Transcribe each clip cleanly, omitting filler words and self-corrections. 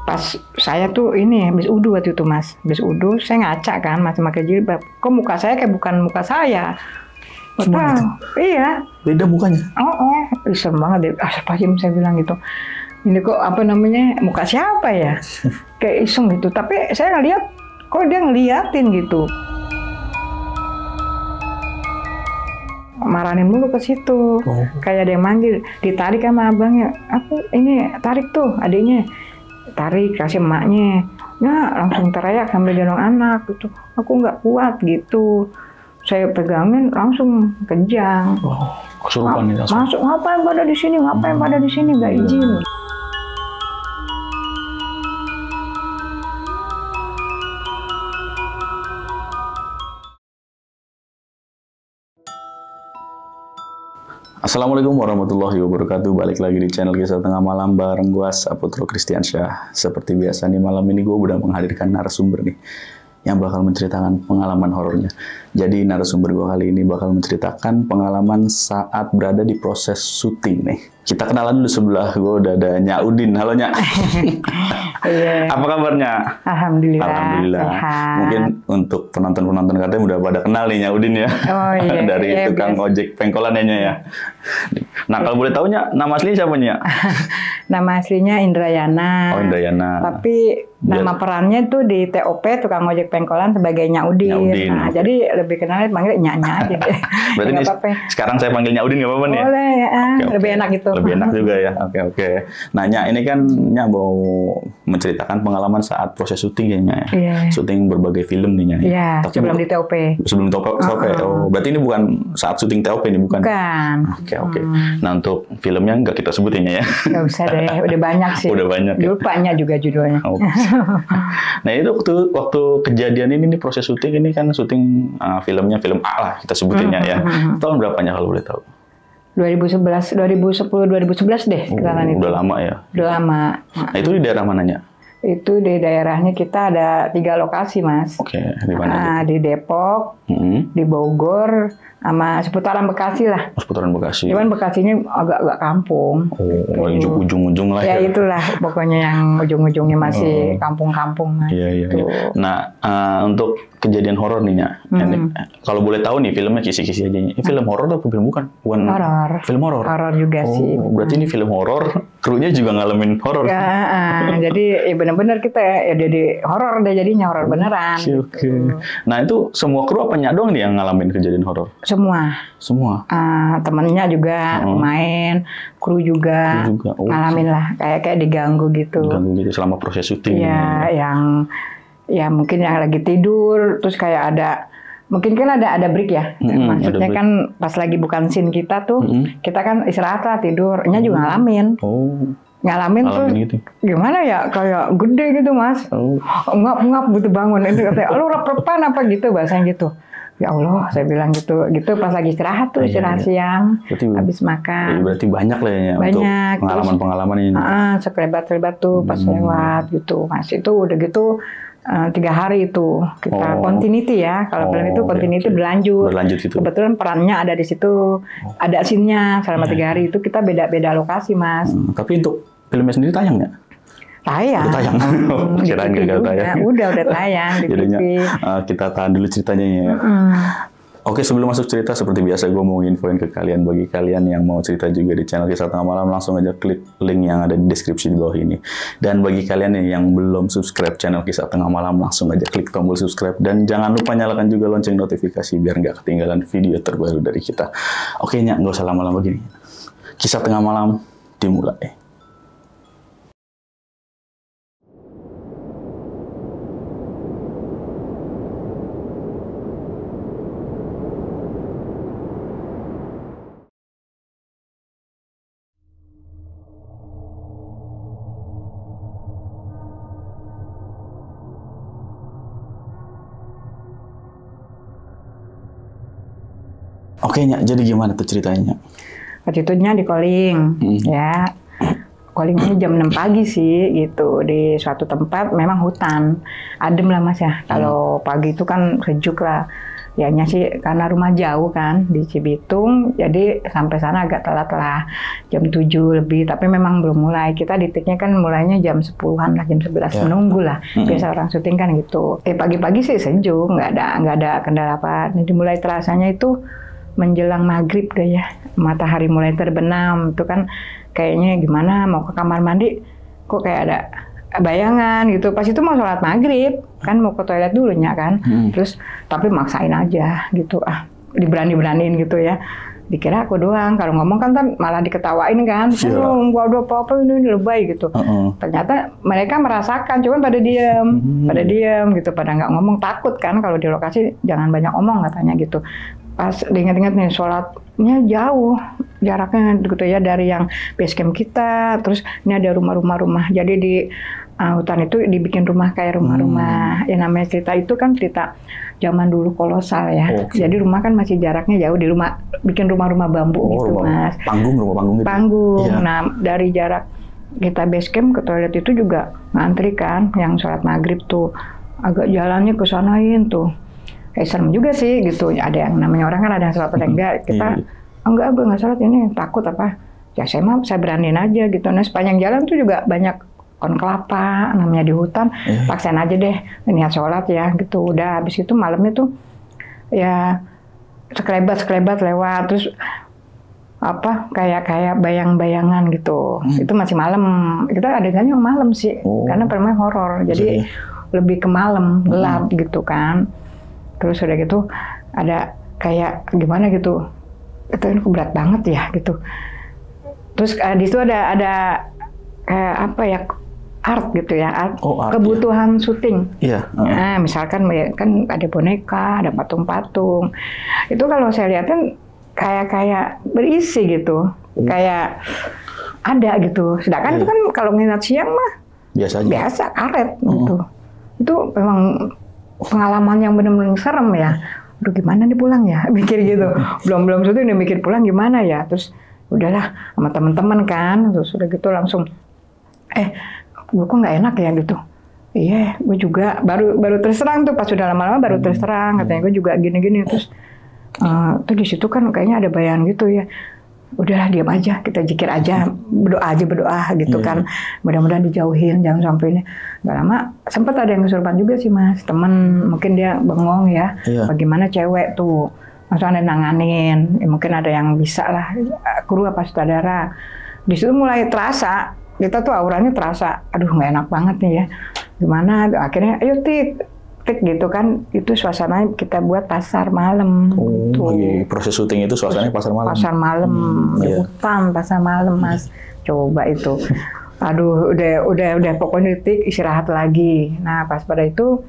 pas saya tuh ini habis udu waktu itu Mas, habis udu saya ngaca kan masih pakai jilbab, kok muka saya kayak bukan muka saya. Cuma gitu? Iya. Beda mukanya? Serem banget deh. Astagfirullahaladzim saya bilang gitu. Ini kok apa namanya muka siapa ya? Kayak iseng gitu. Tapi saya ngeliat, kok dia ngeliatin gitu. Marahin mulu ke situ. Kayak ada yang manggil, ditarik sama abangnya. Aku ini tarik tuh adiknya. Tarik kasih emaknya. Ya langsung teriak sambil gendong anak gitu. Aku nggak kuat gitu. Saya pegangin langsung kejang. Kesurupan nih langsung. Masuk, ngapain pada di sini? Ngapain pada di sini? Nggak izin. Assalamualaikum warahmatullahi wabarakatuh. Balik lagi di channel Kisah Tengah Malam bareng gue Saputra Kristiansyah. Seperti biasa nih malam ini gue udah menghadirkan narasumber nih yang bakal menceritakan pengalaman horornya. Jadi narasumber gue kali ini bakal menceritakan pengalaman saat berada di proses syuting nih. Kita kenalan dulu, sebelah gue udah ada Nyak Udin. Halo Nyak. Iya. Apa kabarnya? Alhamdulillah. Alhamdulillah. Sehat. Mungkin untuk penonton-penonton katanya udah pada kenal nih Nyak Udin ya. Oh iya. Dari iya, tukang biasa. ojek pengkolan ya. Nah kalau boleh tahu Nyak, nama aslinya siapa Nyak? Nama aslinya Indrayana. Oh Indrayana. Tapi nama perannya tuh di TOP tukang ojek pengkolan sebagai Nyak Udin. Nyak Udin, Nah, oke. jadi lebih kenalnya panggil Nyaknya aja deh. Berarti Nggak ini apa-apa. sekarang saya panggil Nyak Udin nggak apa-apa nih? Boleh ya, Oke, lebih oke. enak gitu. Lebih enak juga ya. Oke. Nah Nyak, ini kan Nyak mau menceritakan pengalaman saat proses syuting ya Nyak. Iya. Syuting berbagai film nih Nyak. Iya, Tapi sebelum di TOP. sebelum TOP. Oh, berarti ini bukan saat syuting TOP ini, bukan? Bukan. Oke. Nah untuk filmnya nggak kita sebutin ya. Nggak usah deh, udah banyak sih. Udah banyak ya? Dulu banyak juga judulnya. Oh. Nah itu waktu kejadian ini nih, proses syuting ini kan syuting filmnya film A lah kita sebutinnya ya. Tahun berapanya kalau boleh tahu? 2011, 2010, 2011 deh sekarang itu. Udah lama ya. Udah lama. Nah itu di daerah mananya? Itu di daerahnya kita ada 3 lokasi, Mas. Oke, di mana? Di Depok, di Bogor, sama seputaran Bekasi lah. Seputaran Bekasi. Cuman Bekasinya agak kampung. Oh, ujung-ujung lah Ya ya. itulah, pokoknya yang ujung-ujungnya masih kampung-kampung. Mas. Iya. Gitu. Nah, untuk kejadian horor nih, Nyak. Ini, kalau boleh tahu nih, filmnya kisi-kisi aja. Ini film horor atau film bukan? Horor. Film horor? Horor juga sih. Berarti ini film horor, krunya juga ngalamin horor. Jadi ya benar-benar kita ya jadi horor deh, jadinya horor beneran. Oke. Nah, itu semua kru apa Nyak doang nih yang ngalamin kejadian horor? Semua. Temennya juga main, kru juga, ngalamin lah, kayak diganggu gitu. Diganggu gitu selama proses syuting. Iya, yang mungkin yang lagi tidur, terus kayak mungkin kan ada break ya. Maksudnya kan pas lagi bukan scene kita tuh, kita kan istirahat lah, tidurnya juga ngalamin. Ngalamin tuh gitu. Gimana ya, kayak gede gitu Mas. Ngap gitu bangun, itu katanya lu rep-repan apa gitu, bahasanya gitu. Ya Allah, saya bilang gitu pas lagi istirahat tuh, istirahat siang, habis makan. Berarti banyak lah ya untuk pengalaman-pengalaman ini. Sekelebat-kelebat tuh pas lewat gitu, Mas. Itu udah gitu 3 hari itu kita continuity ya. Kalau film itu continuity berlanjut gitu. Kebetulan perannya ada di situ, ada scene-nya selama 3 hari itu kita beda-beda lokasi, Mas. Tapi untuk filmnya sendiri tayang nggak? Tayang. Udah tayang. Kirain nggak tayang. Udah tayang di TV. Kita tahan dulu ceritanya ya. Oke, sebelum masuk cerita, seperti biasa gue mau infoin ke kalian, bagi kalian yang mau cerita juga di channel Kisah Tengah Malam, langsung aja klik link yang ada di deskripsi di bawah ini. Dan bagi kalian yang belum subscribe channel Kisah Tengah Malam, langsung aja klik tombol subscribe. Dan jangan lupa nyalakan juga lonceng notifikasi biar nggak ketinggalan video terbaru dari kita. Oke, Nyak, nggak usah lama-lama begini. Kisah Tengah Malam dimulai. Oke, Nyak, jadi gimana tuh ceritanya? Waktu itu di calling, ya. Callingnya jam 6 pagi sih, gitu. Di suatu tempat, memang hutan. Adem lah Mas ya. Kalau pagi itu kan sejuk lah. Ya sih karena rumah jauh kan di Cibitung, jadi sampai sana agak telat lah, jam 7 lebih, tapi memang belum mulai. Kita titiknya kan mulainya jam 10-an lah, jam 11 menunggu lah. Biasa orang syuting kan gitu. Pagi-pagi sih sejuk, nggak ada kendala apa. Jadi mulai terasanya itu menjelang maghrib deh ya, matahari mulai terbenam. Itu kan kayaknya gimana, mau ke kamar mandi, kok kayak ada bayangan gitu. Pas itu mau sholat maghrib kan, mau ke toilet dulunya kan, terus tapi maksain aja gitu, diberani-beraniin gitu ya. Dikira aku doang, kalau ngomong kan malah diketawain kan, gua udah apa-apa ini lebay gitu. Ternyata mereka merasakan, cuman pada diam gitu, pada nggak ngomong, takut kan kalau di lokasi jangan banyak omong katanya gitu. Pas diingat-ingat nih, sholatnya jauh jaraknya gitu ya dari yang base camp kita, terus ini ada rumah-rumah. Jadi di hutan itu dibikin rumah kayak rumah-rumah, ya namanya cerita itu kan cerita zaman dulu kolosal ya. Jadi rumah kan masih jaraknya jauh, di rumah bikin rumah-rumah bambu gitu Mas. Rumah panggung gitu. Panggung. Ya. Nah dari jarak kita base camp ke toilet itu juga ngantri kan, yang sholat maghrib tuh agak jalannya ke sanain tuh. Serem juga sih gitu. Ada yang namanya orang kan ada yang sholat ada enggak. Kita enggak sholat ini, takut apa. Ya saya beraniin aja gitu. Nah sepanjang jalan tuh juga banyak pohon kelapa, namanya di hutan, paksain aja deh niat sholat ya gitu. Udah habis itu malamnya tuh ya sekelebat lewat, terus apa kayak bayang-bayangan gitu. Itu masih malam. Kita adegannya malam sih, karena permainan horor. Jadi lebih ke malam, gelap gitu kan. Terus udah gitu ada kayak gimana gitu. Itu berat banget ya gitu. Terus di situ ada kayak apa ya, art gitu ya, art kebutuhan syuting. Nah, misalkan kan ada boneka, ada patung-patung. Itu kalau saya lihatin kayak berisi gitu, kayak ada gitu. Sedangkan itu kan kalau ngeliat siang mah biasa karet gitu. Itu memang pengalaman yang benar-benar serem ya. Aduh gimana nih pulang ya, mikir gitu. Belum syuting udah mikir pulang gimana ya. Terus udahlah sama teman-teman kan, terus udah gitu langsung gue kok nggak enak ya gitu. Iya, gue juga baru terserang tuh, pas sudah lama-lama baru terserang, katanya gue juga gini-gini. Terus di situ kan kayaknya ada bayangan gitu ya. Udahlah diam aja, kita zikir aja, berdoa gitu kan. Mudah-mudahan dijauhin, jangan sampai ini. Gak lama sempat ada yang kesurupan juga sih Mas, temen mungkin dia bengong ya. Bagaimana cewek tuh, maksudnya ada nanganin, mungkin ada yang bisa lah, kru apa sutradara. Di situ mulai terasa, kita tuh auranya terasa, aduh nggak enak banget nih ya. Gimana? Akhirnya ayo tik gitu kan, itu suasananya kita buat pasar malam. Proses syuting itu suasananya pasar malam. Pasar malam, di hutan, pasar malam Mas. Coba itu. Aduh, udah pokoknya tik istirahat lagi. Nah, pas pada itu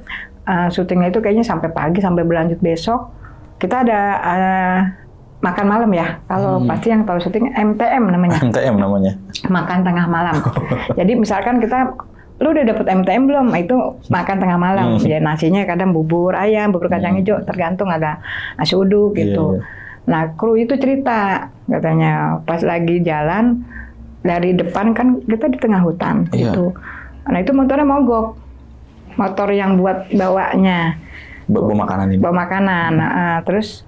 syutingnya itu kayaknya sampai pagi, sampai berlanjut besok. Kita ada makan malam ya. Kalau pasti yang tahu syuting MTM namanya. MTM namanya. Makan tengah malam. Jadi misalkan kita, lu udah dapet MTM belum? Itu makan tengah malam. Ya nasinya kadang bubur ayam, bubur kacang hijau, tergantung ada nasi uduk gitu. Nah kru itu cerita, katanya pas lagi jalan dari depan kan kita di tengah hutan gitu. Nah itu motornya mogok, motor yang buat bawanya. Bawa makanan ini. Bawa makanan. Terus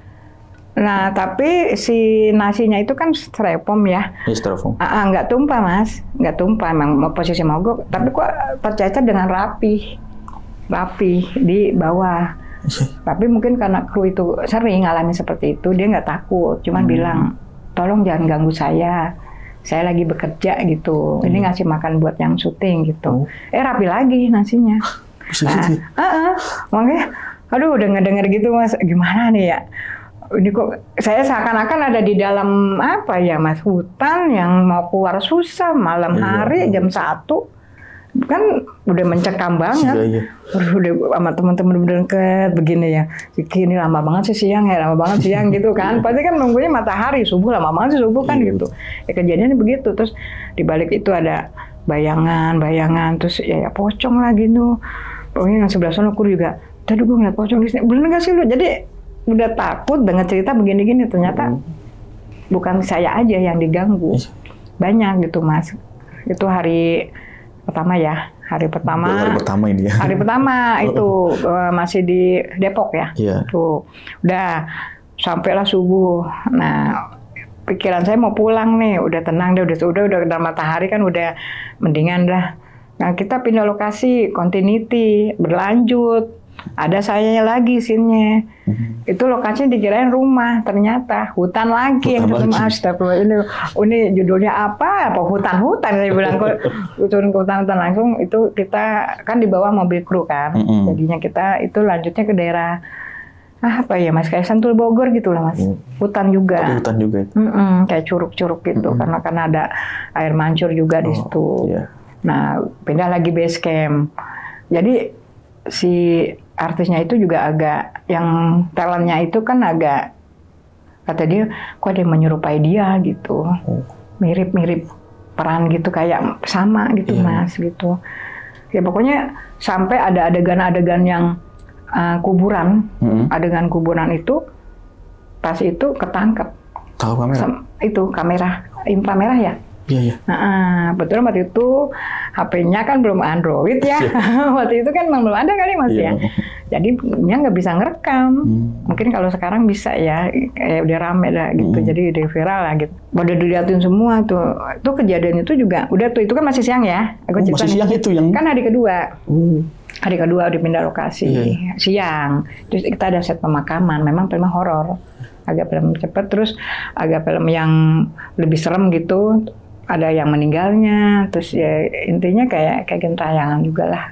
nah, tapi si nasinya itu kan styrofoam ya. Styrofoam. Nggak tumpah Mas, nggak tumpah. Emang posisi mogok, tapi kok tercecer dengan rapi di bawah. Tapi mungkin karena kru itu sering ngalamin seperti itu, dia nggak takut. Cuman bilang, tolong jangan ganggu saya lagi bekerja gitu. Ini ngasih makan buat yang syuting gitu. Rapi lagi nasinya. Makanya, aduh udah ngedenger gitu Mas, gimana nih ya? Ini kok saya seakan-akan ada di dalam apa ya Mas, hutan yang mau keluar susah malam hari jam 1 kan udah mencekam banget. Udah sama teman-teman udah deket begini ya. Ini lama banget sih siang gitu kan. Pasti kan nunggunya matahari, subuh lama banget sih subuh kan gitu. Ya kejadiannya begitu. Terus di balik itu ada bayangan terus ya pocong lagi tuh. Pokoknya yang sebelah sana aku juga, tadi gue ngeliat pocong di sini. Bener nggak sih lu? Jadi udah takut dengan cerita begini-gini, ternyata bukan saya aja yang diganggu, banyak gitu Mas. Itu hari pertama ya. Hari pertama. Hari pertama ini ya. Hari pertama itu masih di Depok ya. Iya. Tuh, udah sampailah subuh. Nah, pikiran saya mau pulang nih, udah tenang deh, udah dalam matahari kan udah mendingan dah. Nah, kita pindah lokasi, continuity, berlanjut. Ada sayanya lagi scene-nya. Itu lokasinya dikirain rumah, ternyata hutan lagi. Astagfirullah, ini judulnya apa? Hutan-hutan saya bilang. Turun ke hutan-hutan langsung itu kita kan di bawah mobil kru kan. Jadinya kita itu lanjutnya ke daerah apa ya Mas, kayak Sentul Bogor gitu lah Mas. Hutan juga. Tapi hutan juga. Kayak curug-curug gitu karena ada air mancur juga di situ. Iya. Nah, pindah lagi base camp. Jadi si artisnya itu juga agak, yang talentnya itu kan agak, kata dia, kok ada yang menyerupai dia gitu, mirip-mirip peran gitu, kayak sama gitu Mas gitu. Ya pokoknya sampai ada adegan-adegan yang kuburan, adegan kuburan itu pas itu ketangkep. Tahu kamera? Itu kamera inframerah ya. Iya. Nah, betul waktu itu HP-nya kan belum Android ya. Waktu itu kan memang belum ada kali Mas ya. Jadi dia nggak bisa ngerekam. Mungkin kalau sekarang bisa ya, kayak udah rame dah gitu. Jadi udah viral lah gitu. Udah diliatin semua tuh. Itu kejadian itu juga udah tuh, itu kan masih siang ya. Aku masih siang itu yang kan hari kedua. Hari kedua dipindah lokasi siang. Terus kita ada set pemakaman. Memang film horor. Agak film cepet, terus agak film yang lebih serem gitu. Ada yang meninggalnya, terus ya intinya kayak gentayangan juga lah,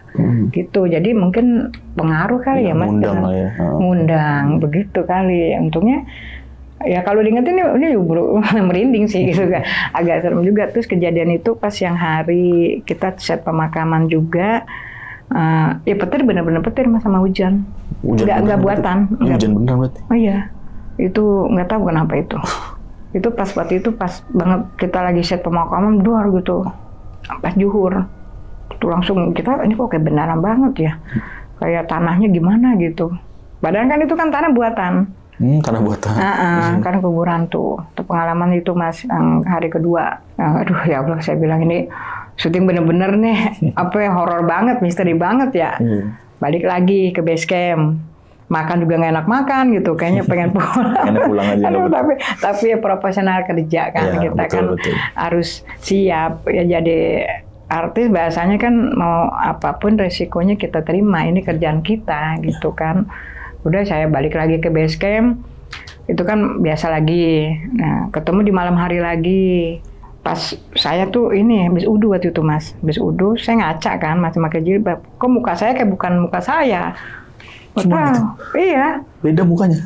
gitu. Jadi mungkin pengaruh kali ya Mas. Ngundang lah ya. Ngundang begitu kali. Untungnya ya kalau diingetin ini merinding sih gitu kan. Agak serem juga. Terus kejadian itu pas yang hari kita set pemakaman juga. Ya petir, bener-bener petir Mas, sama hujan. Nggak buatan. Hujan beneran berarti. Oh iya, itu nggak tahu kenapa itu. Itu pas waktu itu pas banget kita lagi set pemakaman luar gitu, pas zuhur. Itu langsung kita, ini kok kayak beneran banget ya. Kayak tanahnya gimana gitu. Padahal kan itu kan tanah buatan. Tanah buatan. Kan kuburan tuh. Itu pengalaman itu Mas, yang hari kedua. Aduh ya Allah, saya bilang ini syuting bener-bener nih, apa ya, horor banget, misteri banget ya. Balik lagi ke base camp. Makan juga nggak enak makan gitu, kayaknya pengen pulang. Enak pulang aja. Aduh, tapi ya profesional kerja kan, ya, kita betul. Harus siap ya, jadi artis bahasanya kan mau apapun resikonya kita terima, ini kerjaan kita gitu kan. Udah saya balik lagi ke base camp, itu kan biasa lagi. Nah, ketemu di malam hari lagi. Pas saya tuh ini habis udu waktu itu Mas, habis udu saya ngaca kan, masih pakai jilbab. Kok muka saya kayak bukan muka saya? Cuma gitu? Iya. Beda mukanya?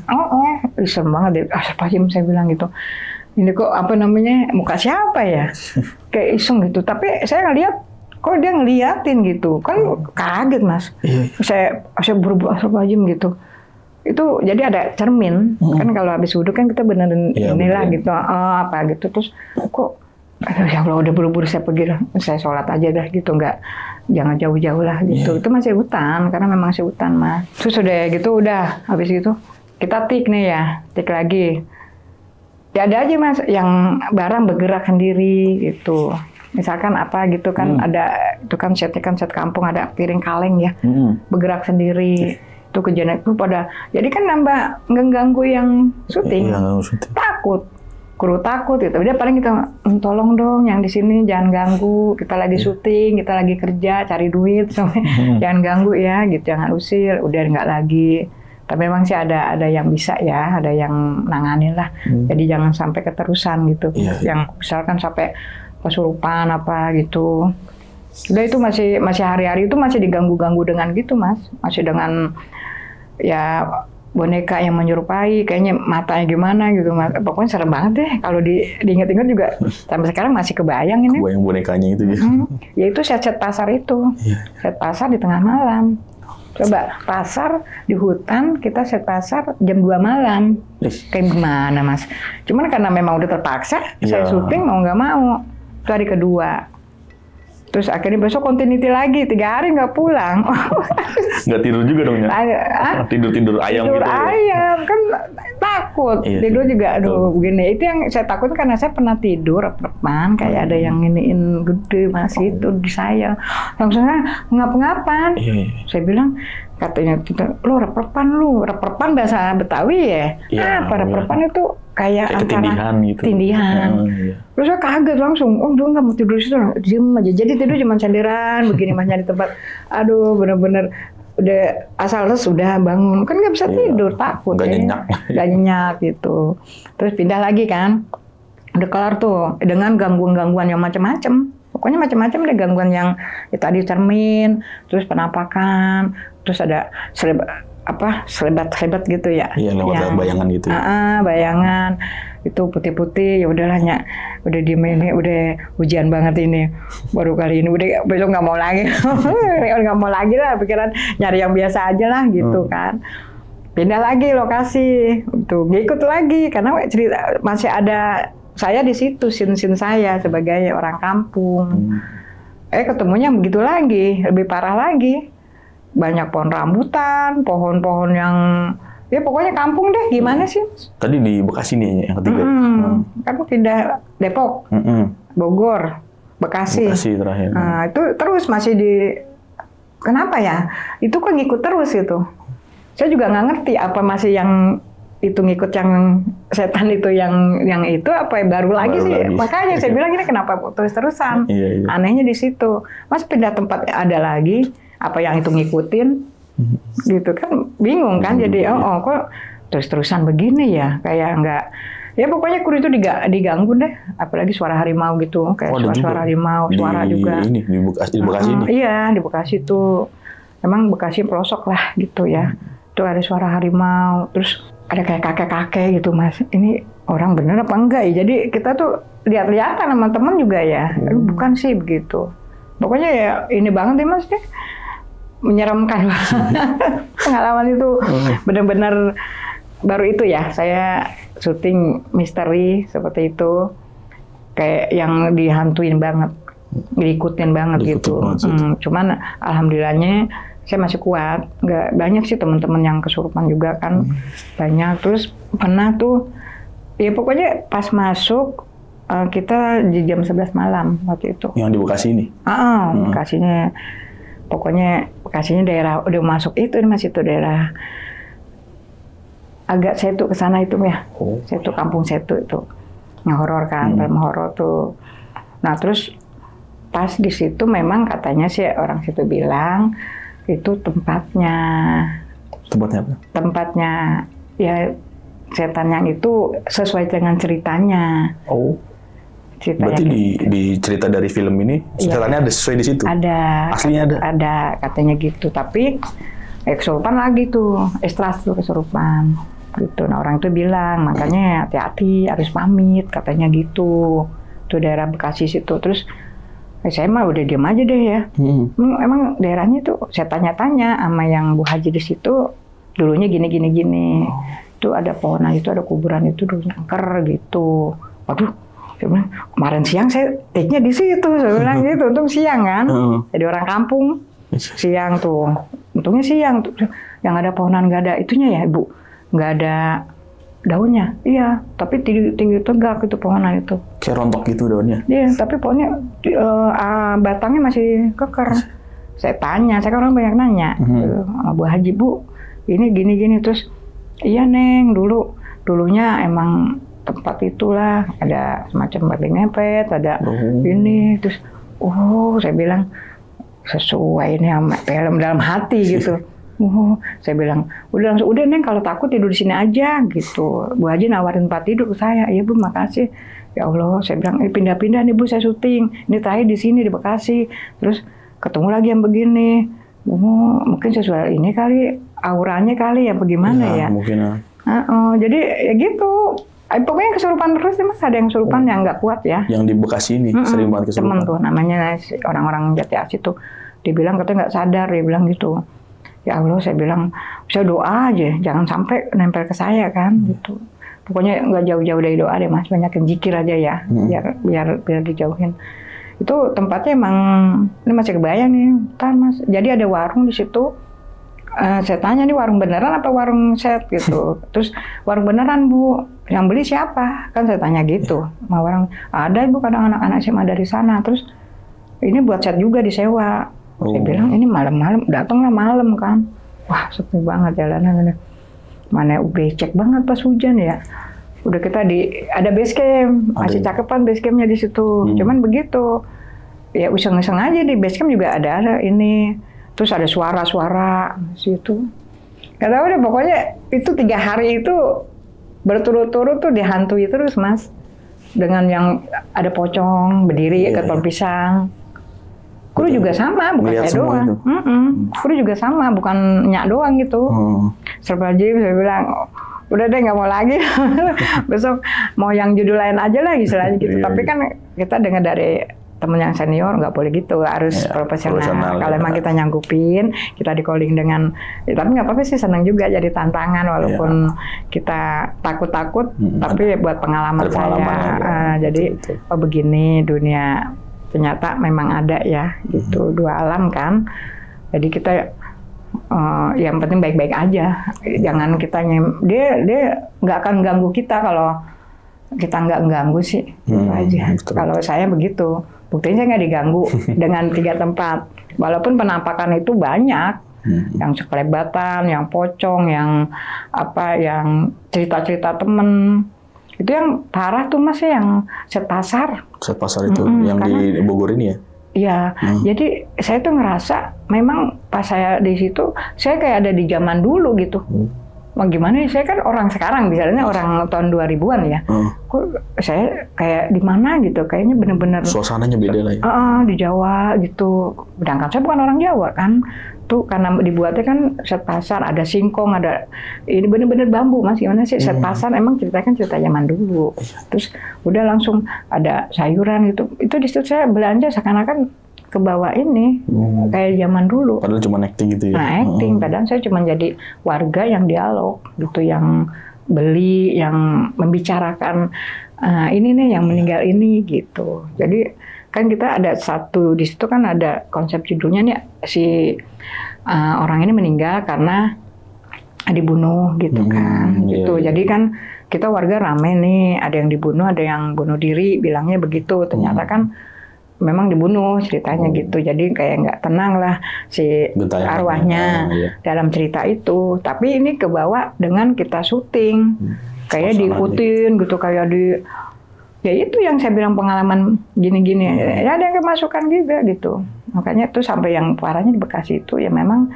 Serem banget deh. Astagfirullahaladzim, saya bilang gitu. Ini kok apa namanya, muka siapa ya? Kayak iseng gitu. Tapi saya ngeliat, kok dia ngeliatin gitu. Kan kaget Mas. Saya buru-buru astagfirullahaladzim gitu. Itu jadi ada cermin. Kan kalau habis wudhu kan kita benerin inilah gitu. Apa gitu. Terus kok, ya Allah, udah buru-buru saya pergi lah. Saya sholat aja dah gitu. Jangan jauh-jauh lah gitu. Itu masih hutan, karena memang masih hutan Mas. Terus udah gitu, udah habis gitu kita tik nih ya, tik lagi. Ya ada aja Mas yang barang bergerak sendiri gitu. Misalkan apa gitu kan, ada itu kan setnya kan set kampung, ada piring kaleng ya, bergerak sendiri. Itu kejadian itu pada, jadi kan nambah mengganggu yang syuting. Takut. Kru takut gitu. Dia paling kita tolong dong yang di sini jangan ganggu. Kita lagi syuting, kita lagi kerja, cari duit, jangan ganggu ya, gitu, jangan usir. Udah nggak lagi. Tapi memang sih ada yang bisa ya, ada yang nanganin lah. Jadi jangan sampai keterusan gitu. Yang misalkan sampai kesurupan apa gitu. Udah itu masih hari-hari itu masih diganggu-ganggu dengan gitu Mas. Masih dengan ya boneka yang menyerupai, kayaknya matanya gimana gitu. Pokoknya serem banget deh. Kalau diinget-inget juga sampai sekarang masih kebayang ini. Kebayang bonekanya itu ya. Ya itu set pasar itu. Set pasar di tengah malam. Coba pasar di hutan, kita set pasar jam 2 malam. Kayak gimana Mas? Cuman karena memang udah terpaksa, saya syuting mau nggak mau. Itu hari kedua. Terus akhirnya besok continuity lagi, 3 hari nggak pulang. Nggak tidur juga dong ya? Tidur ayam tidur gitu. ayam kan takut. Iya, tidur juga aduh begini. Itu yang saya takut karena saya pernah tidur rep-repan kayak ada yang iniin gede masih itu di saya. Langsung ngap-ngapan. Saya bilang katanya lo rep-repan bahasa Betawi ya. Apa rep-repan itu kayak ketindihan gitu. Tindihan. Terus saya kaget langsung, oh dia nggak mau tidur di situ, diem aja. Jadi tidur cuma senderan, begini mas di tempat. Aduh bener-bener udah asal sudah bangun, kan nggak bisa tidur, takut. Nggak nyenyak gitu. Terus pindah lagi kan, udah kelar tuh dengan gangguan-gangguan yang macam-macam. Pokoknya macam-macam deh gangguan yang ya, tadi cermin, terus penampakan, terus ada selebat gitu ya. Iya, lewat bayangan gitu. Bayangan itu putih-putih, ya udahlah udah ini udah ujian banget ini. Baru kali ini udah besok nggak mau lagi. Nggak mau lagi lah, pikiran nyari yang biasa aja lah gitu kan. Pindah lagi lokasi, tuh ngikut lagi karena cerita masih ada saya di situ, sin saya sebagai orang kampung. Ketemunya begitu lagi, lebih parah lagi. Banyak pohon rambutan, pohon-pohon yang ya pokoknya kampung deh, gimana sih? Tadi di Bekasi nih yang ketiga. Kan pindah Depok, Bogor, Bekasi. Bekasi terakhir. Nah, itu terus masih kenapa ya? Itu kan ngikut terus gitu. Saya juga nggak ngerti apa masih yang itu ngikut yang setan itu yang itu apa baru lagi sih. Makanya saya bilang ini kenapa terus-terusan. Anehnya di situ. Mas pindah tempat ada lagi. Apa yang itu ngikutin gitu kan bingung kan jadi kok terus-terusan begini ya kayak enggak ya pokoknya kur itu diganggu deh apalagi suara harimau gitu kayak suara harimau suara juga di Bekasi ini iya di Bekasi tuh emang Bekasi pelosok lah gitu ya tuh ada suara harimau terus ada kayak kakek-kakek gitu mas ini orang bener apa enggak ya jadi kita tuh lihat-lihatan sama temen juga ya bukan sih begitu pokoknya ya ini banget deh mas deh menyeramkan pengalaman itu benar-benar baru itu ya saya syuting misteri seperti itu kayak yang dihantuin banget diikutin banget gitu cuman alhamdulillahnya saya masih kuat nggak banyak sih teman-teman yang kesurupan juga kan banyak terus pernah tuh ya pokoknya pas masuk kita di jam 11 malam waktu itu yang di Bekasi ini Bekasinya pokoknya Bekasinya daerah udah masuk itu masih itu daerah agak Setu ke sana itu ya. Setu kampung Setu itu. Yang horor kan, film horor tuh. Nah, terus pas di situ memang katanya sih orang situ bilang itu tempatnya. Tempatnya apa? Tempatnya ya setan yang itu sesuai dengan ceritanya. Berarti di cerita dari film ini setannya ada sesuai di situ. Ada. Aslinya ada. Ada katanya gitu. Tapi kesurupan lagi tuh, ekstras tuh kesurupan gitu. Nah orang itu bilang makanya hati-hati harus pamit katanya gitu. Tuh daerah Bekasi situ. Terus saya mah udah diem aja deh ya. Emang daerahnya tuh saya tanya-tanya sama yang Bu Haji di situ dulunya gini. Itu ada pohonan itu ada kuburan itu dulunya angker gitu. Waduh. Saya bilang, kemarin siang saya take-nya di situ, saya bilang gitu, untung siang kan, jadi orang kampung, siang tuh, untungnya siang tuh, yang ada pohonan nggak ada itunya ya ibu, nggak ada daunnya, iya, tapi tinggi tegak itu pohonan itu. Kayak rontok gitu daunnya? Iya, tapi pohonnya batangnya masih keker. Saya tanya, saya kan orang banyak nanya, Bu Haji Bu, ini gini terus, iya Neng, dulunya emang tempat itulah ada semacam baling ngepet, ada ini terus saya bilang sesuai ini sama film dalam hati gitu. Saya bilang udah Neng kalau takut tidur di sini aja gitu. Bu Haji nawarin tempat tidur ke saya. Iya Bu makasih. Ya Allah saya bilang pindah-pindah nih Bu saya syuting. Ini terakhir di sini di Bekasi. Terus ketemu lagi yang begini. Mungkin sesuai ini kali auranya kali ya bagaimana ya. Mungkin. Jadi ya gitu. Pokoknya kesurupan terus mas ada yang kesurupan yang nggak kuat ya. Yang di Bekasi ini sering banget kesurupan. Temen tuh namanya orang-orang Jati Asih tuh. Dia bilang katanya nggak sadar dia bilang gitu. Ya Allah saya bilang saya doa aja jangan sampai nempel ke saya kan gitu. Pokoknya nggak jauh-jauh dari doa deh mas banyakin zikir aja ya biar dijauhin. Itu tempatnya emang, ini masih kebayang nih, ntar Mas. Jadi ada warung di situ. Saya tanya nih warung beneran apa warung set gitu. Terus warung beneran Bu, yang beli siapa? Kan saya tanya gitu. Sama warung, ada Ibu kadang anak-anak SMA dari sana. Terus ini buat set juga disewa. Saya bilang ini malam-malam, datanglah malam kan. Wah sepi banget jalanan. Mana becek banget pas hujan ya. Udah kita ada base camp, masih cakepan base campnya di situ. Cuman begitu, ya iseng-iseng aja di base camp juga ada ini. Terus ada suara-suara di situ. Gak tahu deh, pokoknya itu 3 hari itu berturut-turut tuh dihantui terus Mas. Dengan yang ada pocong, berdiri ke pohon pisang. Kru juga sama, bukan saya doang. Kru juga sama, bukan nyak doang gitu. Serpajim, saya bilang, udah deh nggak mau lagi. Besok mau yang judul lain aja lah istilahnya gitu. Tapi kan kita dengar dari temen yang senior nggak boleh gitu, harus profesional. Kalau emang kita nyanggupin, kita di calling dengan, tapi nggak apa-apa sih, senang juga jadi tantangan walaupun kita takut-takut, tapi buat pengalaman saya. Jadi oh begini dunia ternyata memang ada ya gitu, 2 alam kan. Jadi kita yang penting baik-baik aja, jangan kita dia nggak akan ganggu kita kalau kita nggak ganggu sih, gitu aja. Kalau saya begitu. Buktinya saya nggak diganggu dengan 3 tempat. Walaupun penampakan itu banyak, yang sekelebatan, yang pocong, yang yang cerita-cerita temen. Itu yang parah tuh Mas, yang set pasar. Set pasar itu, yang di Bogor ini ya? Iya, jadi saya tuh ngerasa memang pas saya di situ, saya kayak ada di zaman dulu gitu. Mau gimana ya, saya kan orang sekarang, misalnya orang tahun 2000-an ya. Kok saya kayak di mana gitu, kayaknya bener-bener suasananya beda lah ya. Di Jawa gitu. Sedangkan saya bukan orang Jawa kan. Tuh karena dibuatnya kan set pasar, ada singkong, ada ini bener-bener bambu Mas. Gimana sih set pasar, emang cerita zaman dulu. Terus udah langsung ada sayuran gitu. Itu di situ saya belanja seakan-akan ke bawah ini kayak zaman dulu. Padahal cuma acting gitu ya. Nah, acting. Padahal saya cuma jadi warga yang dialog gitu, yang beli, yang membicarakan ini nih yang meninggal ini gitu. Jadi kan kita ada satu di situ kan ada konsep judulnya nih, si orang ini meninggal karena dibunuh gitu kan. Gitu. Jadi kan kita warga rame nih, ada yang dibunuh, ada yang bunuh diri, bilangnya begitu. Ternyata kan memang dibunuh ceritanya gitu. Jadi kayak nggak tenang lah si arwahnya dalam cerita itu. Tapi ini kebawa dengan kita syuting. Kayak diikutin gitu, kayak ya itu yang saya bilang pengalaman gini-gini. Ya ada yang kemasukan juga gitu. Makanya tuh sampai yang parahnya di Bekasi itu ya memang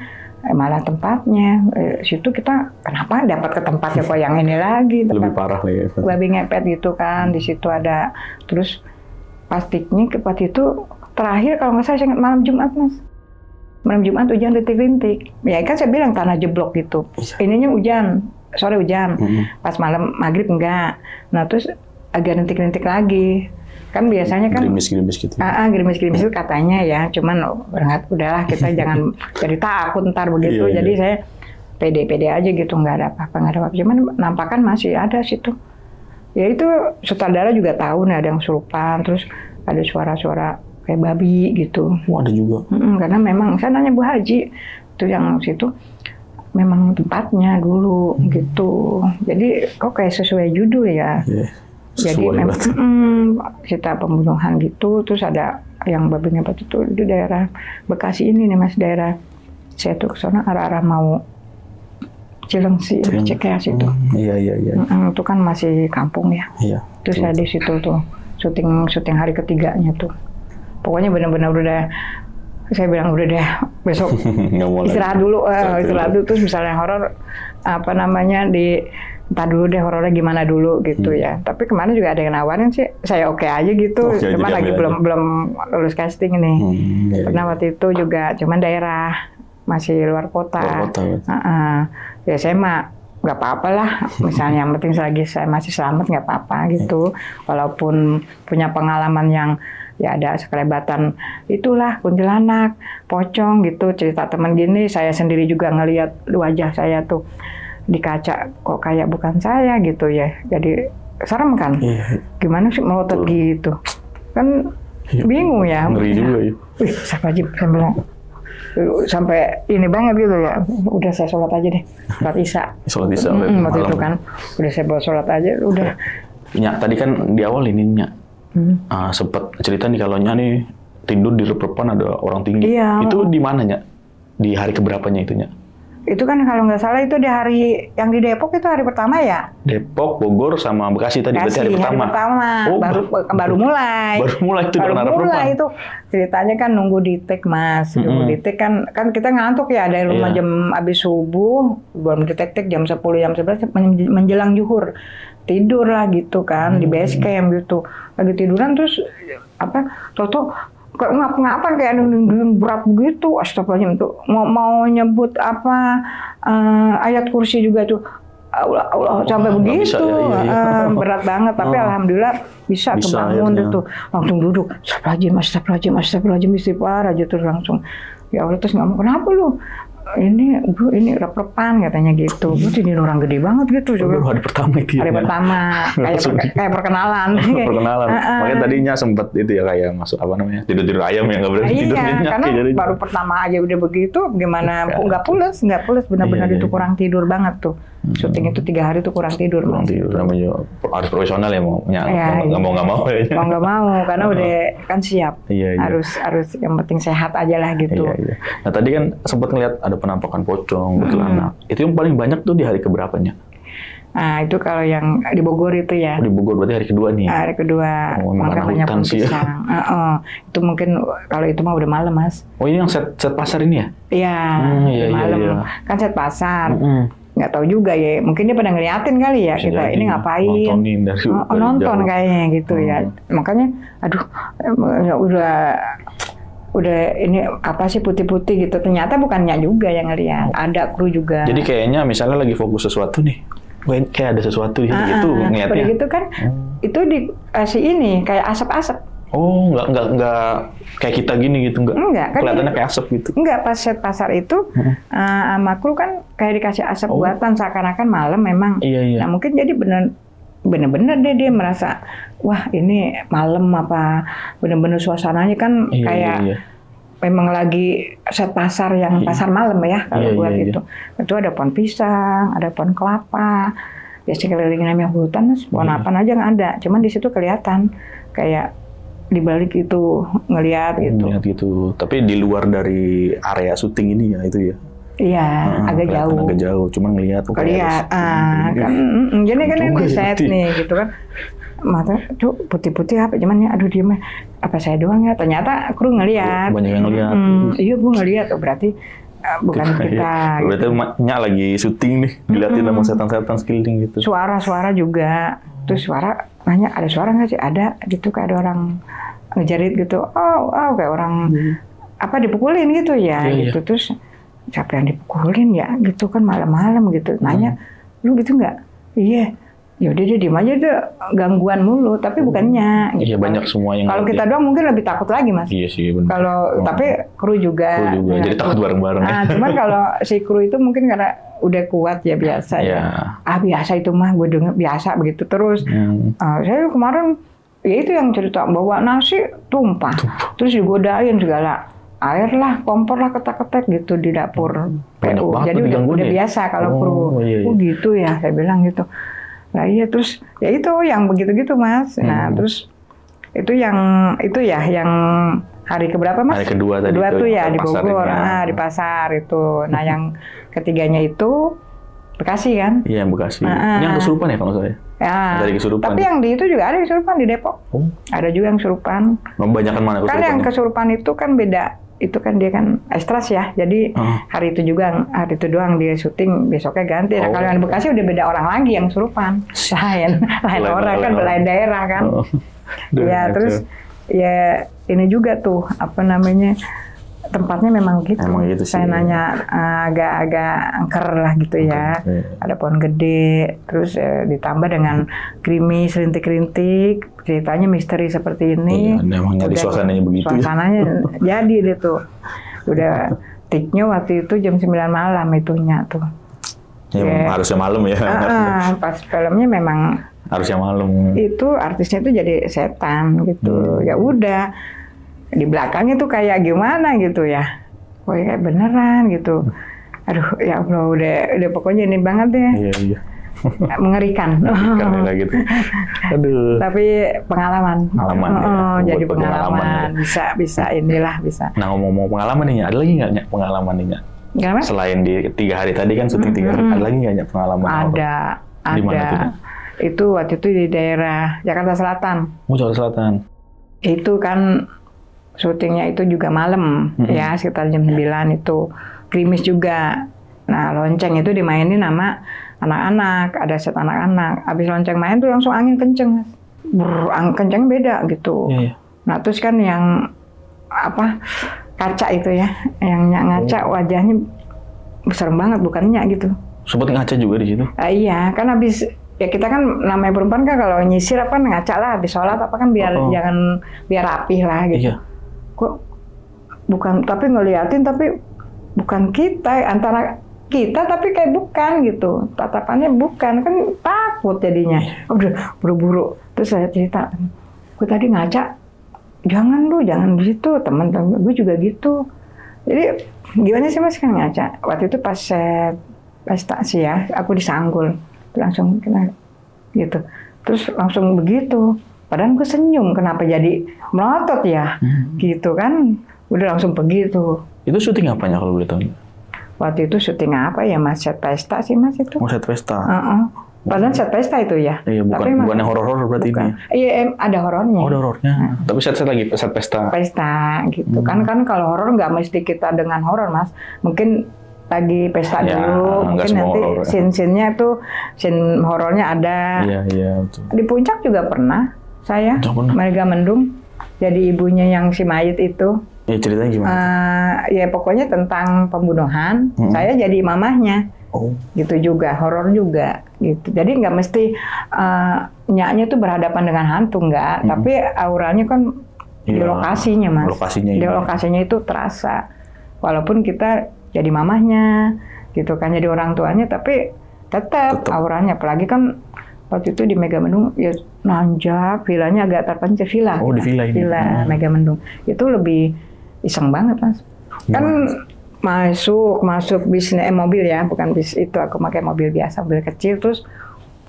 malah tempatnya. Situ kita kenapa dapat ke tempatnya kok yang ini lagi. Lebih parah lagi. Babi ngepet gitu kan. Di situ ada terus plastiknya ke tempat itu terakhir kalau nggak salah malam Jumat Mas. Malam Jumat hujan rintik-rintik. Ya kan saya bilang tanah jeblok gitu. Ininya hujan, sore hujan. Pas malam maghrib enggak. Nah terus agak rintik-rintik lagi. Kan biasanya kan gerimis-gerimis gitu. Gerimis-gerimis itu katanya ya. Cuman udahlah kita jangan jadi takut ntar begitu. Jadi saya pede-pede aja gitu, nggak ada apa-apa. Cuman nampakan masih ada situ. Ya itu sutradara juga tahu nih ada yang kesurupan, terus ada suara-suara kayak babi gitu. Ada juga. Karena memang saya nanya Bu Haji, itu yang situ memang tempatnya dulu gitu. Jadi kok kayak sesuai judul ya. Jadi memang cerita pembunuhan gitu, terus ada yang babi ngepet itu di daerah Bekasi ini nih Mas, daerah saya tuh ke sana arah-arah mau Cilengsi, Cikeas itu. Iya. Itu kan masih kampung ya. Iya. Terus saya di situ tuh syuting hari ketiganya tuh. Pokoknya benar-benar udah, saya bilang udah deh besok istirahat dulu, terus misalnya horor apa namanya entar dulu deh horornya gimana dulu gitu ya. Tapi kemarin juga ada yang nawarin sih, saya oke aja gitu. Cuman lagi belum lulus casting nih. Pernah waktu itu juga, cuman daerah masih luar kota. Ya saya mah nggak apa-apa lah. Misalnya yang penting selagi saya masih selamat nggak apa-apa gitu. Walaupun punya pengalaman yang ya ada sekelebatan itulah kuntilanak, pocong gitu. Cerita teman gini, saya sendiri juga ngelihat wajah saya tuh di kaca kok kayak bukan saya gitu ya. Jadi serem kan? Gimana sih melotot gitu? Kan bingung ya. Ngeri juga ya. Wih, Astagfirullahaladzim, saya bilang, sampai ini banget gitu ya. Udah saya sholat aja deh, sholat isya. Sholat isya waktu itu kan, udah saya bawa sholat aja, udah. Nyak, tadi kan di awal ini Nyak, sempet cerita nih kalau Nyak nih tidur di rep-repan ada orang tinggi. Iya. Itu di mana Nyak? Di hari keberapanya itu Nyak? Itu kan kalau nggak salah itu di hari yang di Depok itu hari pertama ya. Depok, Bogor, sama Bekasi tadi berarti hari pertama. Hari pertama, Oh, baru mulai. Baru mulai itu baru dengan mulai rep-repan. itu ceritanya kan nunggu di take Mas, nunggu di take kan kita ngantuk ya dari rumah jam abis subuh, belum di take jam 10 jam 11 menjelang zuhur. Tidur lah gitu kan di base camp gitu. Lagi tiduran terus toto kayak ngap-ngapan kayak ada yang berat begitu. Astagfirullahaladzim tuh mau nyebut ayat kursi juga tuh Allah sampai begitu bisa, ya. Berat banget tapi alhamdulillah bisa kebangun tuh langsung duduk astagfirullahaladzim istighfar aja terus langsung ya Allah terus ngomong kenapa lu ini rep-repan katanya gitu. Ini orang gede banget gitu. Baru hari pertama itu. Hari pertama kayak perkenalan. Perkenalan. Makanya tadinya sempet itu ya kayak masuk tidur ayam ya nggak berani tidur nyenyak. Karena baru pertama aja udah begitu gimana nggak pules benar-benar itu kurang tidur banget tuh. Syuting itu 3 hari tuh kurang tidur. Kurang tidur namanya harus profesional ya nggak mau ya. Mau nggak mau karena udah kan siap. Harus yang penting sehat aja lah gitu. Nah tadi kan sempat ngeliat ada penampakan pocong berkelana. Itu yang paling banyak tuh di hari keberapanya? Nah itu kalau yang di Bogor itu ya. Di Bogor berarti hari kedua nih. Hari kedua. Maka banyak pohon pisang. Itu mungkin kalau itu mah udah malam Mas. Oh ini yang set pasar ini ya? Iya. Malam. Iya. Kan set pasar. Nggak tahu juga ya. Mungkin dia pada ngeliatin kali ya. Kita ini ngapain? Nonton kayaknya gitu ya. Makanya aduh udah ini apa sih putih-putih gitu. Ternyata bukannya juga yang ngeliat. Ada kru juga. Jadi kayaknya misalnya lagi fokus sesuatu nih. Kayak ada sesuatu gitu ngeliatnya. Gitu kan. Itu dikasih ini kayak asap-asap. Oh, nggak kayak kita gini gitu enggak kan kelihatannya kayak asap gitu. Enggak, pas set pasar itu sama kru kan kayak dikasih asap buatan seakan-akan malam memang. Iya. Nah, mungkin jadi bener-bener dia merasa wah ini malam apa bener-bener suasananya kan kayak memang lagi set pasar yang pasar malam ya kalau buat itu. Itu ada pohon pisang, ada pohon kelapa. Ya sekeliling namanya hutan, pohon apa aja nggak ada. Cuman di situ kelihatan kayak di balik itu ngelihat gitu. Tapi di luar dari area syuting ini ya itu ya. Iya, agak jauh. Cuman ngelihat kan jadi kan ini set nih gitu kan. Mata tuh putih-putih apa cuman ya aduh diem apa saya doang ya. Ternyata kru ngelihat. Banyak yang ngelihat. Iya, gua ngelihat berarti bukan kita. Berarti emaknya lagi syuting nih, dilihatin sama setan-setan sekeliling gitu. Suara-suara juga. Terus suara nanya ada suara nggak sih? Ada gitu kayak ada orang ngejerit gitu. Oh kayak orang dipukulin gitu ya gitu. Terus siapa yang dipukulin ya gitu kan malam-malam gitu. Nanya lu gitu nggak? Iya. Yaudah dia diem aja tuh gangguan mulu. Tapi bukannya. Gitu. Iya banyak semua yang. Kalau kita doang mungkin lebih takut lagi Mas. Iya sih benar. Kalau tapi kru juga. Jadi takut bareng-bareng. Cuman kalau si kru itu mungkin karena udah kuat ya biasa ya. Biasa itu mah gue denger biasa begitu terus. Saya kemarin ya itu yang cerita bawa nasi tumpah. Terus digodain segala air lah, kompor lah ketek-ketek gitu di dapur PU. Jadi udah biasa kalau kru. Gitu ya saya bilang gitu. Nah iya terus ya itu yang begitu-gitu Mas. Nah terus itu yang hari keberapa Mas? Hari kedua tadi. Kedua tuh ya di Bogor, di pasar itu. Nah yang ketiganya itu Bekasi kan? Iya Bekasi. Ini yang kesurupan ya kalau saya. Ya. Dari kesurupan. Tapi yang di itu juga ada kesurupan di Depok. Ada juga yang kesurupan. Membanyakan mana kesurupan? Kan yang kesurupan itu kan beda. Itu kan dia kan ekstras ya. Jadi hari itu doang dia syuting, besoknya ganti. Nah, kalau yang di Bekasi udah beda orang lagi yang kesurupan. Lain orang kan, lain daerah kan. Ya terus ya ini juga tuh tempatnya memang gitu. Saya nanya agak-agak angker lah gitu ya. Ada pohon gede, terus ditambah dengan gerimis, rintik-rintik. Ceritanya misteri seperti ini. Memang jadi suasananya begitu. Suasananya jadi deh tuh. Udah tiknya waktu itu jam 9 malam itunya tuh. Ya, harusnya malam ya. Pas filmnya memang Harusnya malam. Itu artisnya itu jadi setan gitu. Ya udah, di belakangnya tuh kayak gimana gitu ya. Oh ya beneran gitu. Aduh ya Allah, udah pokoknya ini banget ya. Iya. Mengerikan. Karena gitu. Aduh. Tapi pengalaman. Jadi pengalaman. Bisa inilah bisa. Nah, ngomong-ngomong pengalaman nih, ada lagi nggak pengalaman nih? Gimana? Selain di 3 hari tadi kan syuting 3 hari, ada lagi nggak pengalaman? Ada. Di mana tuh? Itu waktu itu di daerah Jakarta Selatan. Jakarta Selatan. Itu kan syutingnya itu juga malam, ya sekitar jam 9 itu. Gerimis juga. Nah, lonceng itu dimainin sama anak-anak, ada set anak-anak. Habis lonceng main tuh langsung angin kenceng. Angin kenceng beda gitu. Iya. Nah, terus kan yang kaca itu ya, yang ngaca wajahnya besar banget, bukan nyak gitu. Sempat ngaca juga di situ? Iya, kan habis ya kita kan namanya perempuan kan kalau nyisir ngaca lah habis sholat kan biar biar rapih lah gitu. Iya. Kok bukan, tapi ngeliatin tapi bukan kita, antara kita tapi kayak bukan gitu, tatapannya bukan, kan takut jadinya. Udah buru-buru terus saya cerita, gue tadi ngaca, jangan di situ, teman-teman gue juga gitu. Jadi gimana sih mas kan ngaca? Waktu itu pas pesta sih ya, aku disanggul, langsung kena gitu, terus langsung begitu. Padahal gue senyum, kenapa jadi melotot ya, gitu kan? Udah langsung begitu. Itu syuting apanya kalau boleh tahu? Waktu itu syuting apa ya mas? Set pesta sih mas itu. Oh set pesta. Padahal set pesta itu ya. Iya, bukan yang horor-horor berarti ini. Iya, ada horornya. Oh, ada horornya. Tapi set lagi set pesta. Pesta gitu. Kan kalau horor nggak mesti kita dengan horor mas. Mungkin lagi pesta dulu, mungkin nanti scene-nya tuh scene horornya ada. Iya betul. Di puncak juga pernah saya, Mega Mendung, jadi ibunya yang si mayit itu. Ya ceritanya gimana? Ya pokoknya tentang pembunuhan. Saya jadi mamahnya. Gitu juga, horor juga gitu. Jadi nggak mesti nyaknya tuh berhadapan dengan hantu, nggak. Tapi auranya kan di lokasinya mas. Di lokasinya itu terasa. Walaupun kita jadi mamahnya, gitu kan, jadi orang tuanya, tapi tetap auranya. Apalagi kan waktu itu di Mega Mendung ya nanjak, vilanya agak terpencil, villa. Di villa ini. Villa Mega Mendung itu lebih iseng banget mas. Kan masuk bisnis mobil ya, bukan bis itu, aku pakai mobil biasa, mobil kecil, terus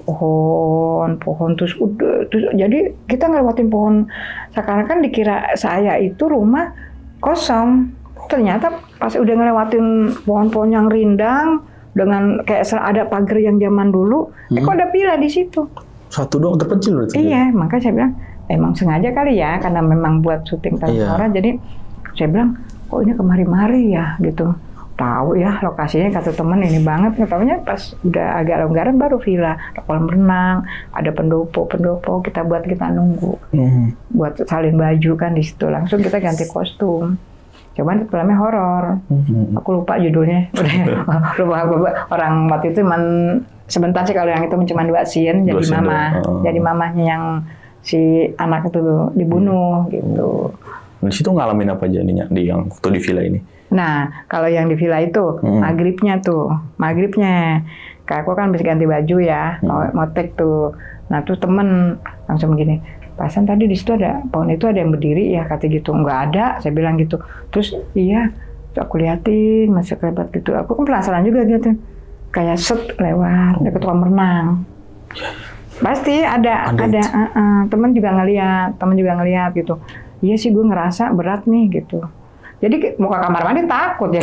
pohon terus udah, terus jadi kita ngelewatin pohon. Sekarang kan dikira saya itu rumah kosong, ternyata pas udah ngelewatin pohon-pohon yang rindang dengan kayak ada pagar yang zaman dulu, kok ada villa di situ. Satu doang terpencil berarti. Iya, makanya saya bilang emang sengaja kali ya, karena memang buat syuting Tanah. Jadi saya bilang, kok ini kemari-mari ya gitu. Tahu ya lokasinya, kata teman ini banget. Taunya pas udah agak longgaran baru villa, ada kolam renang, ada pendopo kita nunggu. Buat salin baju kan di situ. Langsung kita ganti kostum. Cuman filmnya horor. Aku lupa judulnya. Lupa orang waktu itu sebentar sih, kalau yang itu cuma 2 scene jadi mama. Jadi mamahnya yang si anak itu dibunuh gitu. Di situ ngalamin apa jadinya di yang waktu di villa ini? Nah, kalau yang di villa itu maghribnya, kayak aku kan bisa ganti baju ya, mau take tuh. Nah, terus temen langsung begini, pasan tadi di situ ada pohon itu ada yang berdiri ya, kata gitu. Nggak ada, saya bilang gitu. Terus iya, aku liatin masih kelebat gitu. Aku kan penasaran juga gitu, kayak set lewat dekat kolam renang. Pasti ada. Temen juga ngeliat gitu. Iya sih, gue ngerasa berat nih gitu. Jadi mau ke kamar mandi takut ya.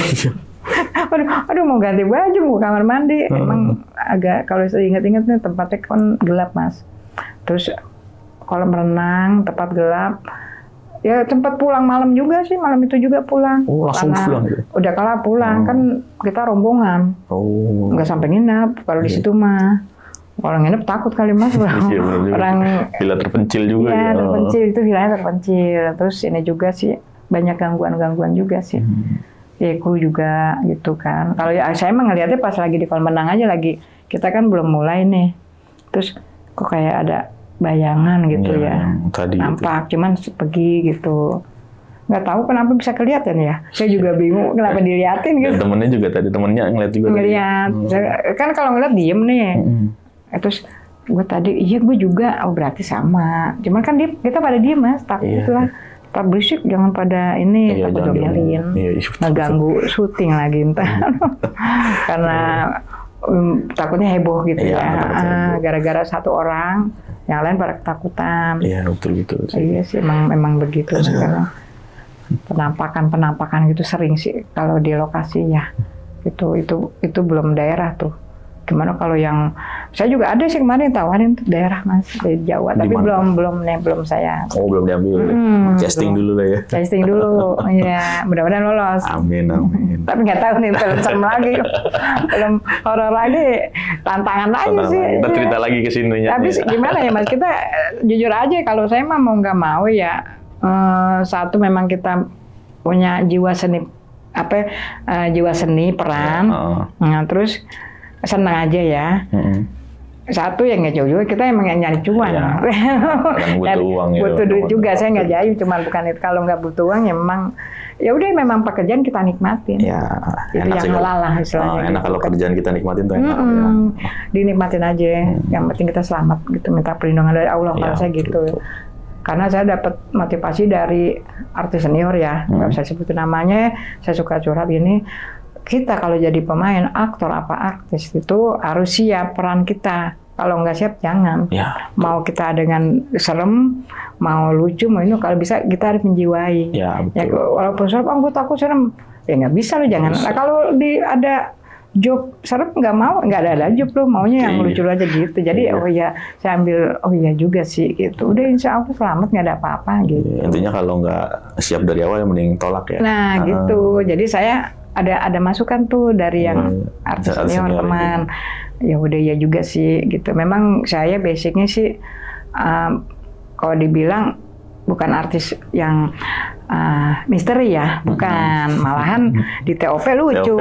aduh mau ganti baju, mau ke kamar mandi. Emang agak, kalau saya ingat-ingat nih tempatnya kan gelap mas. Terus kolam renang, tempat gelap. Ya tempat pulang malam juga sih, malam itu juga pulang. Oh langsung pulang ya? Udah kalah pulang, kan kita rombongan. Nggak sampai nginap kalau di situ mah. Orang nginep takut kali mas, orang villa terpencil juga. Iya, terpencil, itu villanya terpencil. Terus ini juga sih banyak gangguan juga sih. Ya kru juga gitu kan. Kalau ya saya emang ngeliatnya pas lagi di kolam renang aja, lagi kita kan belum mulai nih. Terus kok kayak ada bayangan gitu ya. Tadi nampak gitu. Cuman pergi gitu. Nggak tahu kenapa bisa kelihatan ya. Saya juga bingung kenapa diliatin gitu. Dan temennya juga tadi, temennya ngeliat juga. Ngeliat. Kan kalau ngeliat diem nih. Terus gue tadi, iya gue juga, oh berarti sama. Cuman kan kita pada diem Mas, takut lah. Tak berisik, jangan pada ini, takut domelin, ngeganggu syuting lagi entar. Karena takutnya heboh gitu gara-gara satu orang, yang lain pada ketakutan. Iya betul. Iya sih, memang begitu sekarang. Penampakan gitu sering sih kalau di lokasi ya. Itu belum daerah tuh. Gimana kalau yang saya juga ada sih kemarin tawarin tuh daerah Mas di Jawa, tapi belum saya. Oh belum diambil. Casting dulu lah ya. Casting dulu, ya mudah-mudahan lolos. Amin. Tapi nggak tahu nih film serem lagi, film horor lagi, tantangan lagi sih. Kita cerita lagi ke sini. Tapi gimana ya Mas, kita jujur aja kalau saya mah mau nggak mau ya, satu memang kita punya jiwa seni jiwa seni peran, nah terus senang aja ya. Satu yang nggak jauh-jauh, kita emang nyari cuan. Butuh uang ya. Butuh duit juga, saya nggak jauh, cuman bukan itu. Kalau nggak butuh uang ya memang pekerjaan kita nikmatin. Ya, itu yang halal lah istilahnya. Enak kalau kerjaan kita nikmatin tuh enak. Dinikmatin aja. Yang penting kita selamat gitu, minta perlindungan dari Allah kalau saya gitu. Betul. Karena saya dapat motivasi dari artis senior ya, nggak usah sebutin namanya. Saya suka curhat gini. Kita kalau jadi pemain, aktor apa artis itu harus siap peran kita. Kalau nggak siap jangan. Ya. Mau kita dengan serem, mau lucu, mau ini kalau bisa kita harus menjiwai. Ya, betul. Ya, walaupun serem, gue takut serem. Ya nggak bisa lo jangan. Nah, kalau ada job serem nggak ada job lo maunya yang lucu aja gitu. Jadi saya ambil juga sih gitu. Udah insya Allah selamat nggak ada apa-apa gitu. Intinya kalau nggak siap dari awal mending tolak ya. Nah gitu. Jadi saya ada masukan tuh dari yang artis senior teman. Ya udah ya juga sih gitu. Memang saya basicnya sih kalau dibilang bukan artis yang misteri ya, bukan. Malahan di TOP lucu.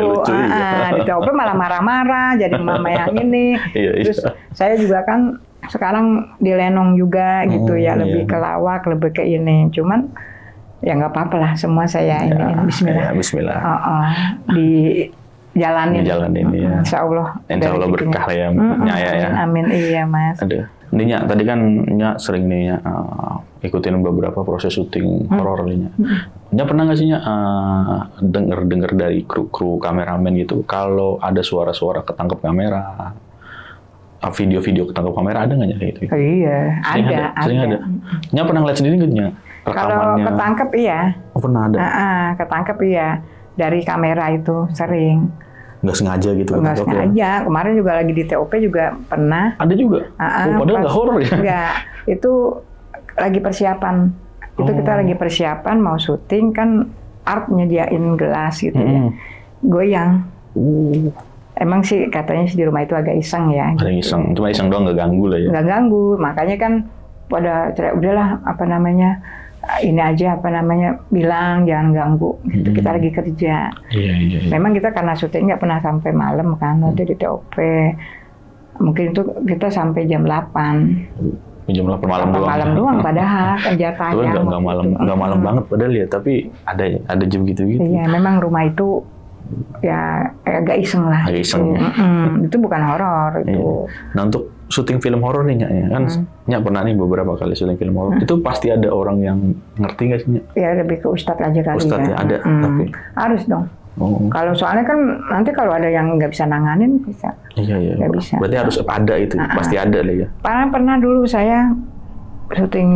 Di TOP malah marah-marah jadi mama yang ini. Terus saya juga kan sekarang di Lenong juga gitu ya, lebih ke lawak, lebih ke ini. Cuman ya nggak apa-apa lah, semua saya ini Bismillah. Bismillah. Dijalanin ya. Insya Allah berkah ya. Amin. Iya Mas. Aduh. Ini Nya, tadi kan Nya sering nih Nya ikutin beberapa proses syuting horor nih Nya. Nya pernah nggak sih Nya dengar dari kru kameramen gitu, kalau ada suara-suara ketangkep kamera, video-video ketangkep kamera, ada nggak Nya kayak gitu? Iya, sering ada. Nya pernah ngeliat sendiri nggak Nya? Kalau ketangkep iya. Oh, pernah ada. Ketangkep iya, dari kamera itu sering. Nggak sengaja gitu? Nggak sengaja. Kemarin juga lagi di TOP juga pernah. Ada juga? Padahal nggak horor ya? Nggak, itu lagi persiapan. Itu kita lagi persiapan mau syuting kan, art nyediain gelas gitu ya. Goyang. Emang sih katanya di rumah itu agak iseng ya. Ada gitu. Iseng, cuma iseng doang, nggak ganggu lah ya? Nggak ganggu, makanya kan pada udahlah ini aja bilang jangan ganggu gitu. Kita lagi kerja. Iya. Memang kita karena syuting nggak pernah sampai malam kan, udah di TOP mungkin itu kita sampai jam 8. Jam 8 malam doang padahal kerja tayang. Nggak malam banget padahal ya, tapi ada jam gitu. Iya, memang rumah itu ya agak iseng lah. Agak iseng. Itu bukan horor itu. Nah, untuk syuting film horor nih Nya, kan Nya pernah nih beberapa kali syuting film horor. Itu pasti ada orang yang ngerti nggak sih Nya? Ya lebih ke ustadz aja kali. Ustadz ya ada, tapi harus dong. Kalau soalnya kan nanti kalau ada yang nggak bisa nanganin bisa. Iya. Nggak bisa. Berarti harus ada itu, pasti ada lah ya. Pernah dulu saya syuting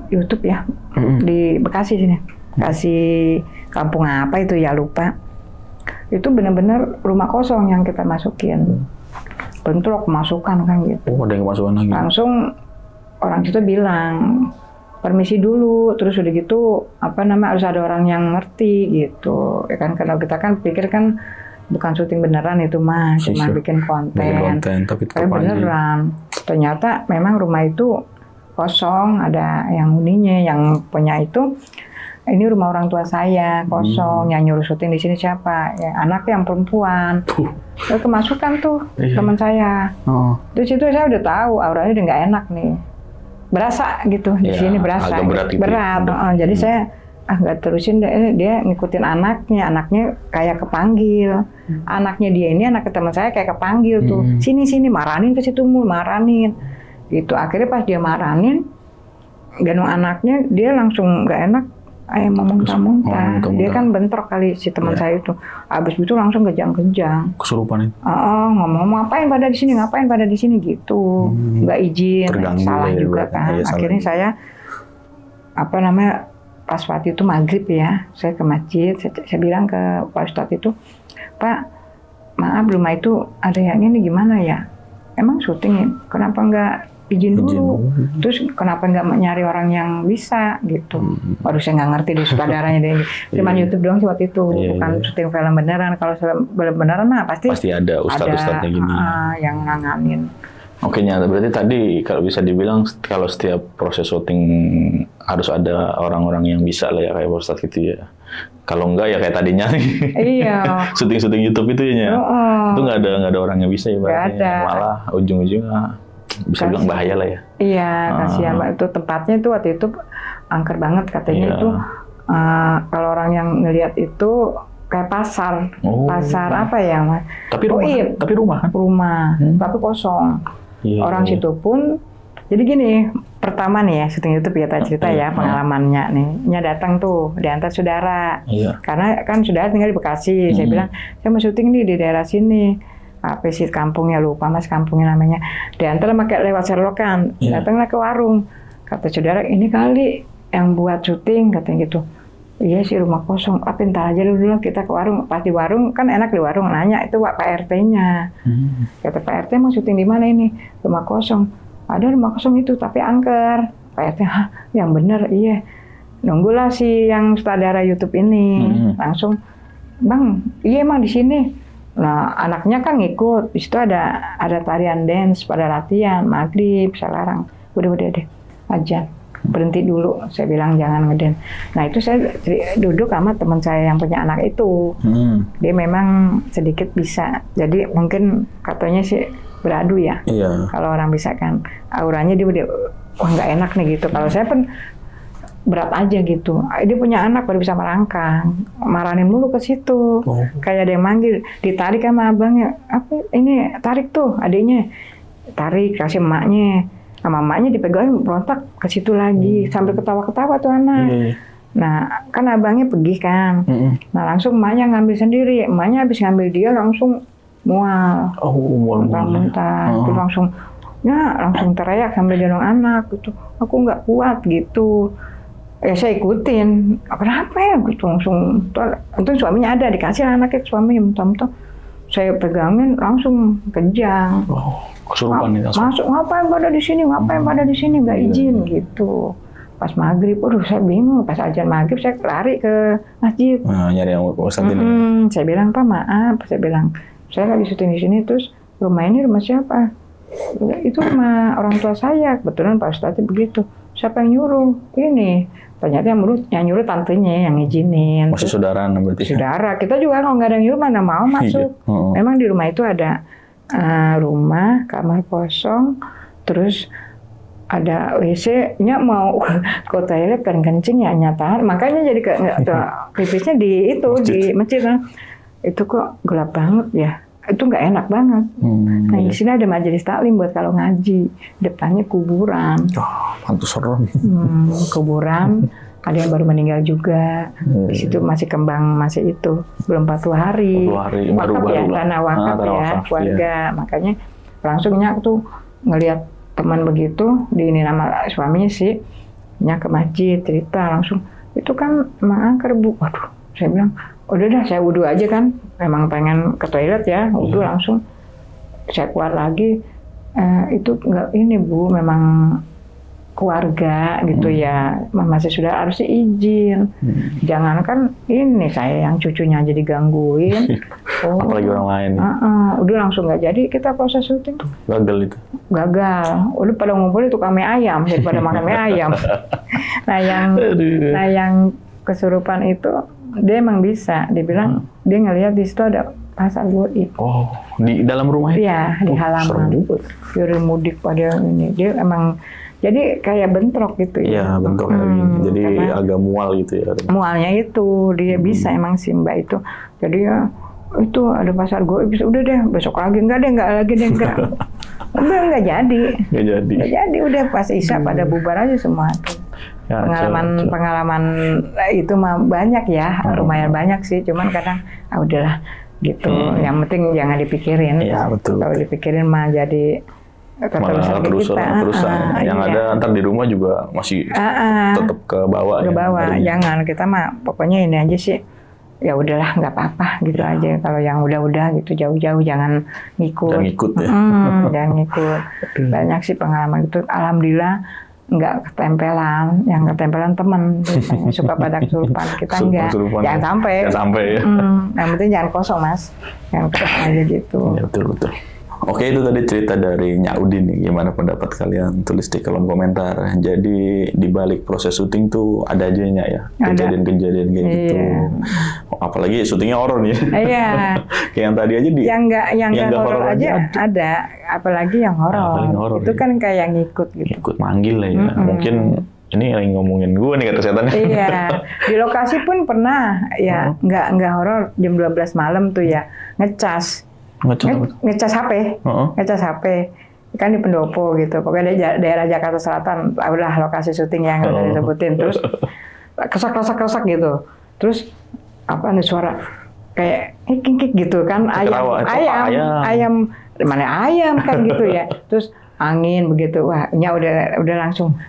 YouTube ya di Bekasi sini. Bekasi kampung apa itu ya lupa. Itu benar-benar rumah kosong yang kita masukin. Bentrok kemasukan kan gitu. Oh, ada yang kemasukan lagi. Langsung orang situ bilang permisi dulu, terus udah gitu harus ada orang yang ngerti gitu. Ya kan kalau kita kan pikir kan bukan syuting beneran itu mah, cuma bikin konten. Tapi beneran. Ternyata memang rumah itu kosong, ada yang huninya, yang punya itu. Ini rumah orang tua saya kosong, yang nyuruh syuting di sini siapa? Ya anak yang perempuan. Terus kemasukan tuh teman saya. Terus itu saya udah tahu auranya udah nggak enak nih. Berasa gitu di sini berasa. Agak berat. Jadi saya nggak terusin dia ngikutin anaknya kayak kepanggil. Anaknya dia ini anak teman saya kayak kepanggil tuh. Sini maranin ke situ maranin. gitu. Akhirnya pas dia marahin gendong anaknya, dia langsung nggak enak, mau muntah-muntah. Dia kan bentrok kali si teman saya itu. Abis itu langsung kejang-kejang. Kesurupan itu. Ngomong ngapain pada di sini gitu. Nggak izin, salah juga kan. Akhirnya saya pas waktu itu maghrib ya, saya ke masjid, saya bilang ke Pak Ustadz itu, Pak, maaf rumah itu ada yang ini gimana ya? Emang syuting, kenapa nggak izin dulu? Terus kenapa nggak nyari orang yang bisa gitu? Baru saya nggak ngerti di sutradaranya deh. Cuman YouTube doang sih waktu itu, bukan syuting film beneran. Kalau film beneran mah pasti ada ustadz-ustadznya gini yang nanganin. Oke, nyata berarti tadi kalau bisa dibilang kalau setiap proses syuting harus ada orang-orang yang bisa lah ya kayak Ustadz gitu ya. Kalau enggak ya kayak tadinya iya. syuting YouTube itu ya. Itu nggak ada orang yang bisa ya berarti. Malah ujung-ujungnya bisa bilang bahaya lah ya. Iya, kasihan Mbak. Itu tempatnya itu waktu itu angker banget katanya itu. Kalau orang yang ngelihat itu kayak pasar. Pasar apa ya, Mas? Tapi rumah kan? Rumah, tapi kosong. Orang situ pun, jadi gini, pertama nih ya, syuting YouTube ya, cerita ya pengalamannya nih. Nya datang tuh, diantar saudara. Karena kan saudara tinggal di Bekasi. Saya bilang, saya mau syuting nih di daerah sini. Apa sih kampungnya, lupa Mas kampungnya namanya. Diantar pakai lewat selokan. Datanglah ke warung. Kata saudara, ini kali yang buat syuting, katanya gitu. Iya sih rumah kosong, pintar aja dulu kita ke warung. Pas di warung, kan enak di warung, nanya itu Pak RT-nya. Kata Pak RT mau syuting di mana ini? Rumah kosong. Ada rumah kosong itu, tapi angker. Pak RT, yang bener, iya. Nunggulah si yang sutradara YouTube ini. Langsung, Bang, iya emang di sini. Nah, anaknya kan ngikut. Di situ ada tarian dance pada latihan, maghrib, saya larang. Udah deh, ajan. Berhenti dulu, saya bilang jangan ngeden. Nah itu saya duduk sama teman saya yang punya anak itu. Dia memang sedikit bisa, jadi mungkin katanya sih beradu ya. Kalau orang bisa kan, auranya dia udah, wah nggak enak nih gitu. Kalau saya pun berat aja gitu. Dia punya anak baru bisa merangkang, marahin mulu ke situ. Kayak ada yang manggil, ditarik sama abangnya. Apa ini tarik tuh adiknya, tarik kasih emaknya. Sama emaknya dipegang berontak ke situ lagi sambil ketawa-ketawa tuh anak. Nah kan abangnya pergi kan. Nah langsung emaknya ngambil sendiri. Emaknya habis ngambil dia langsung mual. Muntah-muntah. Itu langsung teriak sambil gendong anak gitu. Aku nggak kuat gitu. Ya saya ikutin. Kenapa ya? Gitu langsung. Untung suaminya ada, dikasih anaknya suaminya muntah-muntah. Saya pegangin langsung kejang. Kesurupan nih langsung. Masuk, ngapain pada di sini, nggak izin gitu. Pas maghrib, saya bingung. Pas ajan maghrib saya lari ke masjid. Nyari yang Ustadz ini. Saya bilang, Pak maaf, saya lagi syuting di sini, terus rumah ini rumah siapa? Itu rumah orang tua saya. Kebetulan Pak Ustadz begitu. Siapa yang nyuruh? Ini. Ternyata yang nyuruh tantenya yang ngizinin. Masih saudara berarti? Saudara. Kita juga kalau nggak ada yang nyuruh mana mau masuk. Memang di rumah itu ada rumah, kamar kosong, terus ada WC-nya mau ke toilet kan kencing ya nyata. Makanya jadi pipisnya di masjid kan. Itu kok gelap banget ya. Itu nggak enak banget. Nah di sini ada majelis taklim buat kalau ngaji. Depannya kuburan. Pantes serem. Kuburan. Ada yang baru meninggal juga. Di situ masih kembang, masih itu belum 40 hari. Wakaf ya, tanah wakaf ya, keluarga. Makanya langsung nyak tuh ngelihat teman begitu, ini nama suaminya sih, nyak ke masjid cerita langsung. Itu kan emang angker Bu. Waduh, saya bilang, udah dah saya wudhu aja kan. Memang pengen ke toilet ya, wudhu langsung. Saya keluar lagi. Itu enggak ini Bu, memang keluarga gitu ya, masih sudah harus izin. Jangankan ini saya yang cucunya jadi gangguin. Apalagi orang lain. Udah langsung nggak jadi kita proses syuting. Gagal itu. Gagal. Udah pada ngumpul itu kami ayam daripada makan mie ayam. Nah yang kesurupan itu dia emang bisa. Dia bilang dia ngelihat di situ ada pasar goib. Di dalam rumah itu? Iya, di halaman. Yuri mudik pada ini. Dia emang jadi kayak bentrok gitu ya. Iya, bentrok lagi. Jadi agak mual gitu ya. Mualnya itu, dia bisa emang si Mbak itu. Jadi ya, itu ada pasar goib, udah deh besok lagi. Enggak. Udah nggak jadi. Nggak jadi. Udah pas Isya pada bubar aja semua. Ya, pengalaman itu mah banyak ya, lumayan banyak sih. Cuman kadang udahlah gitu. Yang penting jangan dipikirin. Iya, betul. Kalau dipikirin mah jadi malah terusan. Yang ada ntar di rumah juga masih tetap ke bawah. Ke bawah. Jangan, kita mah pokoknya ini aja sih. Ya udahlah, nggak apa-apa gitu aja. Kalau yang udah gitu jauh-jauh jangan ngikut. Jangan ngikut ya. Jangan ngikut. Banyak sih pengalaman itu. Alhamdulillah nggak ketempelan. Yang ketempelan teman biasanya suka pada kesurupan. Kita enggak. Jangan sampai. Jangan sampai ya. Yang penting jangan kosong, Mas. Jangan kosong aja gitu. Ya, betul. Oke, itu tadi cerita dari Nyak Udin nih. Gimana pendapat kalian? Tulis di kolom komentar. Jadi di balik proses syuting tuh ada aja ya kejadian-kejadian kayak gitu. Apalagi syutingnya horor nih. Iya. Kayak yang tadi aja yang nggak horor aja ada. Apalagi yang horor. Itu kan kayak ngikut gitu. Ngikut manggil lah ya. Mungkin ini lagi ngomongin gue nih kata setannya. Iya. Di lokasi pun pernah ya nggak horor jam 12 malam tuh ya ngecas HP, ngecas HP kan di Pendopo gitu, pokoknya daerah Jakarta Selatan, udah lokasi syuting yang udah disebutin, terus kesak gitu, terus apa nih suara kayak kik gitu kan, ayam mana ayam kan gitu ya, terus angin begitu, wah udah langsung.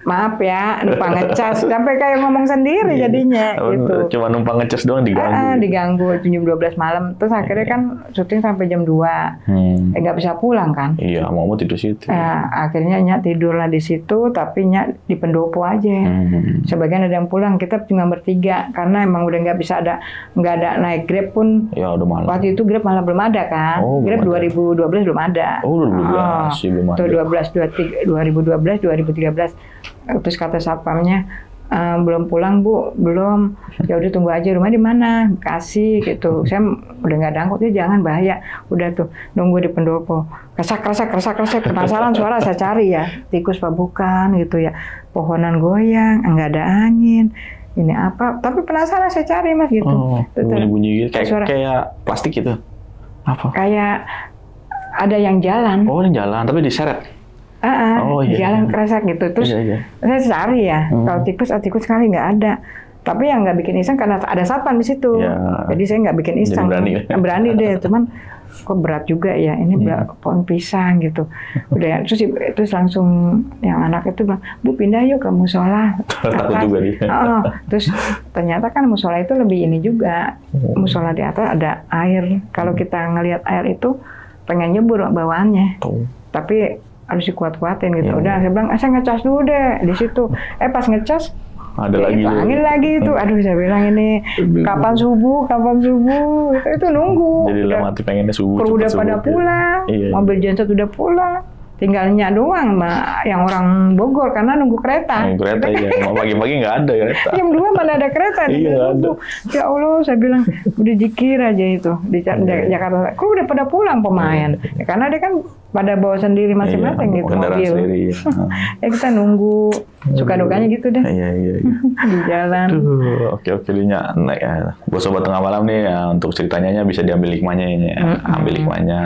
Maaf ya, numpang ngecas, sampai kayak ngomong sendiri jadinya gitu. Cuma numpang ngecas doang diganggu. Diganggu jam 12 malam, terus akhirnya kan syuting sampai jam 2. Nggak bisa pulang kan. Iya, mau tidur situ. Akhirnya Nyak tidurlah di situ, tapi Nyak di Pendopo aja. Sebagian ada yang pulang, kita cuma bertiga, karena emang udah nggak ada naik Grab pun. Ya, udah malam. Waktu itu Grab malah belum ada kan. Grab 2012 belum ada. 2012 sih belum ada. 2012, 2013. Terus kata satpamnya, belum pulang Bu, belum. Ya udah tunggu aja, rumah di mana? Bekasi gitu. Saya udah nggak ada angkot, ya jangan bahaya. Udah tuh nunggu di Pendopo. Kesak penasaran suara, saya cari ya. Tikus apa bukan gitu ya. Pohonan goyang, nggak ada angin. Ini apa? Tapi penasaran saya cari Mas gitu. Bunyi-bunyi gitu. Kayak plastik gitu. Apa? Kayak ada yang jalan. Oh, yang jalan, tapi diseret. Jalan kerasa gitu, terus saya cari ya, kalau tikus sekali nggak ada, tapi yang nggak bikin iseng karena ada satpam di situ, jadi saya nggak bikin iseng, berani deh, cuman kok berat juga ya, ini pohon pisang gitu, udah terus langsung yang anak itu bilang, Bu pindah yuk ke musola, takut juga dia, terus ternyata kan musola itu lebih ini juga, musola di atas ada air, kalau kita ngelihat air itu pengen nyebur bawaannya, tapi harus dikuat-kuatin gitu. Udah saya bilang, saya ngecas dulu deh di situ. Pas ngecas ada angin lagi itu. Aduh saya bilang ini kapan subuh itu nunggu. Jadi dalam hati pengennya subuh. Udah pada pulang, mobil genset udah pulang. Tinggal Nyak doang yang orang Bogor karena nunggu kereta. Nunggu kereta ya. Pagi-pagi nggak ada kereta. Jam 2 mana ada kereta. Ya Allah, saya bilang udah jikir aja itu di Jakarta. Kok udah pada pulang pemain? Ya, karena dia kan pada bawa sendiri masing-masing gitu mobil. Sendiri, kita nunggu. Suka dukanya gitu deh. Iya. Di jalan. Oke Nyak. Ya. Buat sobat tengah malam nih ya, untuk ceritanya bisa diambil hikmahnya ini. Ambil hikmahnya.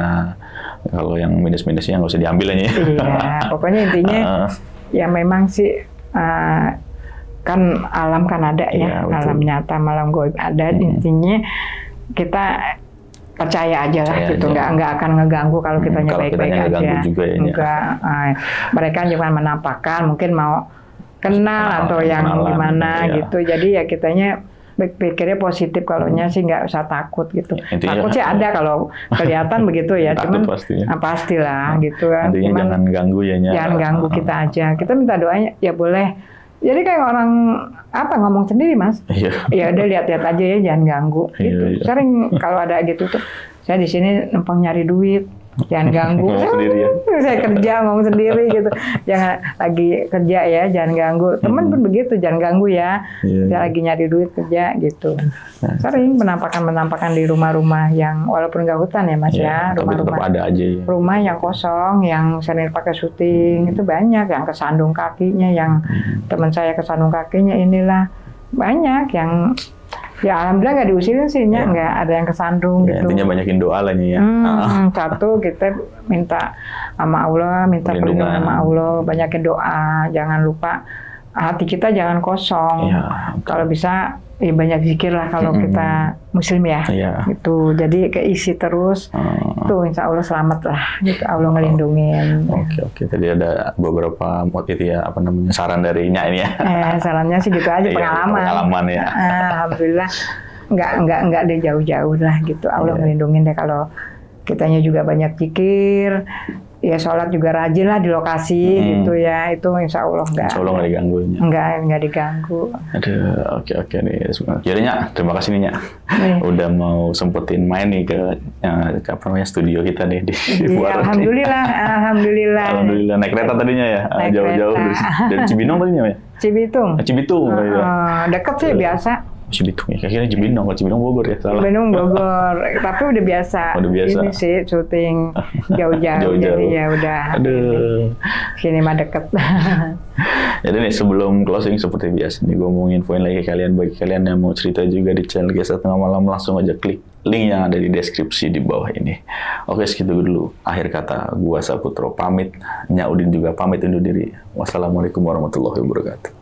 Kalau yang minus-minusnya nggak usah diambil aja. Iya, pokoknya intinya ya memang sih kan alam kan ada ya, alam nyata, malam gaib ada. Intinya kita percaya aja lah gitu, nggak akan ngeganggu kalau kitanya baik-baik aja. Enggak, mereka cuma menampakkan, mungkin mau kenal atau yang gimana gitu. Jadi ya kitanya pikirnya positif, kalau nya sih nggak usah takut gitu. Intinya, takut sih ada kalau kelihatan begitu ya, cuman pastilah gitu kan. Intinya jangan ganggu ya, jangan ganggu kita aja. Kita minta doanya ya boleh. Jadi kayak orang ngomong sendiri Mas. Ya udah lihat-lihat aja ya, jangan ganggu. Gitu. Sering kalau ada gitu tuh, saya di sini numpang nyari duit. Jangan ganggu. Saya kerja ngomong sendiri gitu. Jangan lagi kerja ya, jangan ganggu. Teman pun begitu, jangan ganggu ya. Saya lagi nyari duit kerja gitu. Sering penampakan di rumah-rumah yang walaupun nggak hutan ya Mas ya, rumah-rumah ada aja ya. Rumah yang kosong, yang sering pakai syuting itu banyak, yang kesandung kakinya, yang teman saya kesandung kakinya inilah banyak yang Ya alhamdulillah nggak diusirin sih, nggak ada yang kesandung ya, gitu. Intinya banyakin doa lah ya. Satu kita minta sama Allah, minta perlindungan sama Allah, banyakin doa, jangan lupa hati kita jangan kosong. Ya, kalau bisa ya banyak zikir lah kalau kita muslim ya. Gitu. Jadi keisi terus. Tuh insya Allah selamat lah. Gitu Allah ngelindungin. Oke. Tadi ada beberapa saran dari Nya ini ya. Sarannya sih gitu aja, pengalaman. Pengalaman ya. Alhamdulillah nggak ada jauh-jauh lah gitu. Allah ngelindungin deh kalau kitanya juga banyak zikir. Ya sholat juga rajin lah di lokasi gitu ya, itu insya Allah nggak diganggu. Nggak diganggu. Aduh, oke nih. Jadi Nya, terima kasih nih Nya. Udah mau sempetin main nih ke studio kita nih di Alhamdulillah. Alhamdulillah naik kereta tadinya ya, jauh-jauh dari Cibinong tadinya ya. Cibitung. Deket sih biasa. Cibitung ya, kayaknya Cibinong Bogor ya, salah. Cibinong Bogor, tapi udah biasa. Ini sih syuting jauh-jauh, jadi ya udah. Aduh. Sini mah deket. Jadi nih sebelum closing seperti biasa nih, gue mau infoin lagi kalian, bagi kalian yang mau cerita juga di channel Kisah Tengah Malam, langsung aja klik link yang ada di deskripsi di bawah ini. Oke, segitu dulu. Akhir kata, gua Saputro pamit, Nya Udin juga pamit undur diri. Wassalamualaikum warahmatullahi wabarakatuh.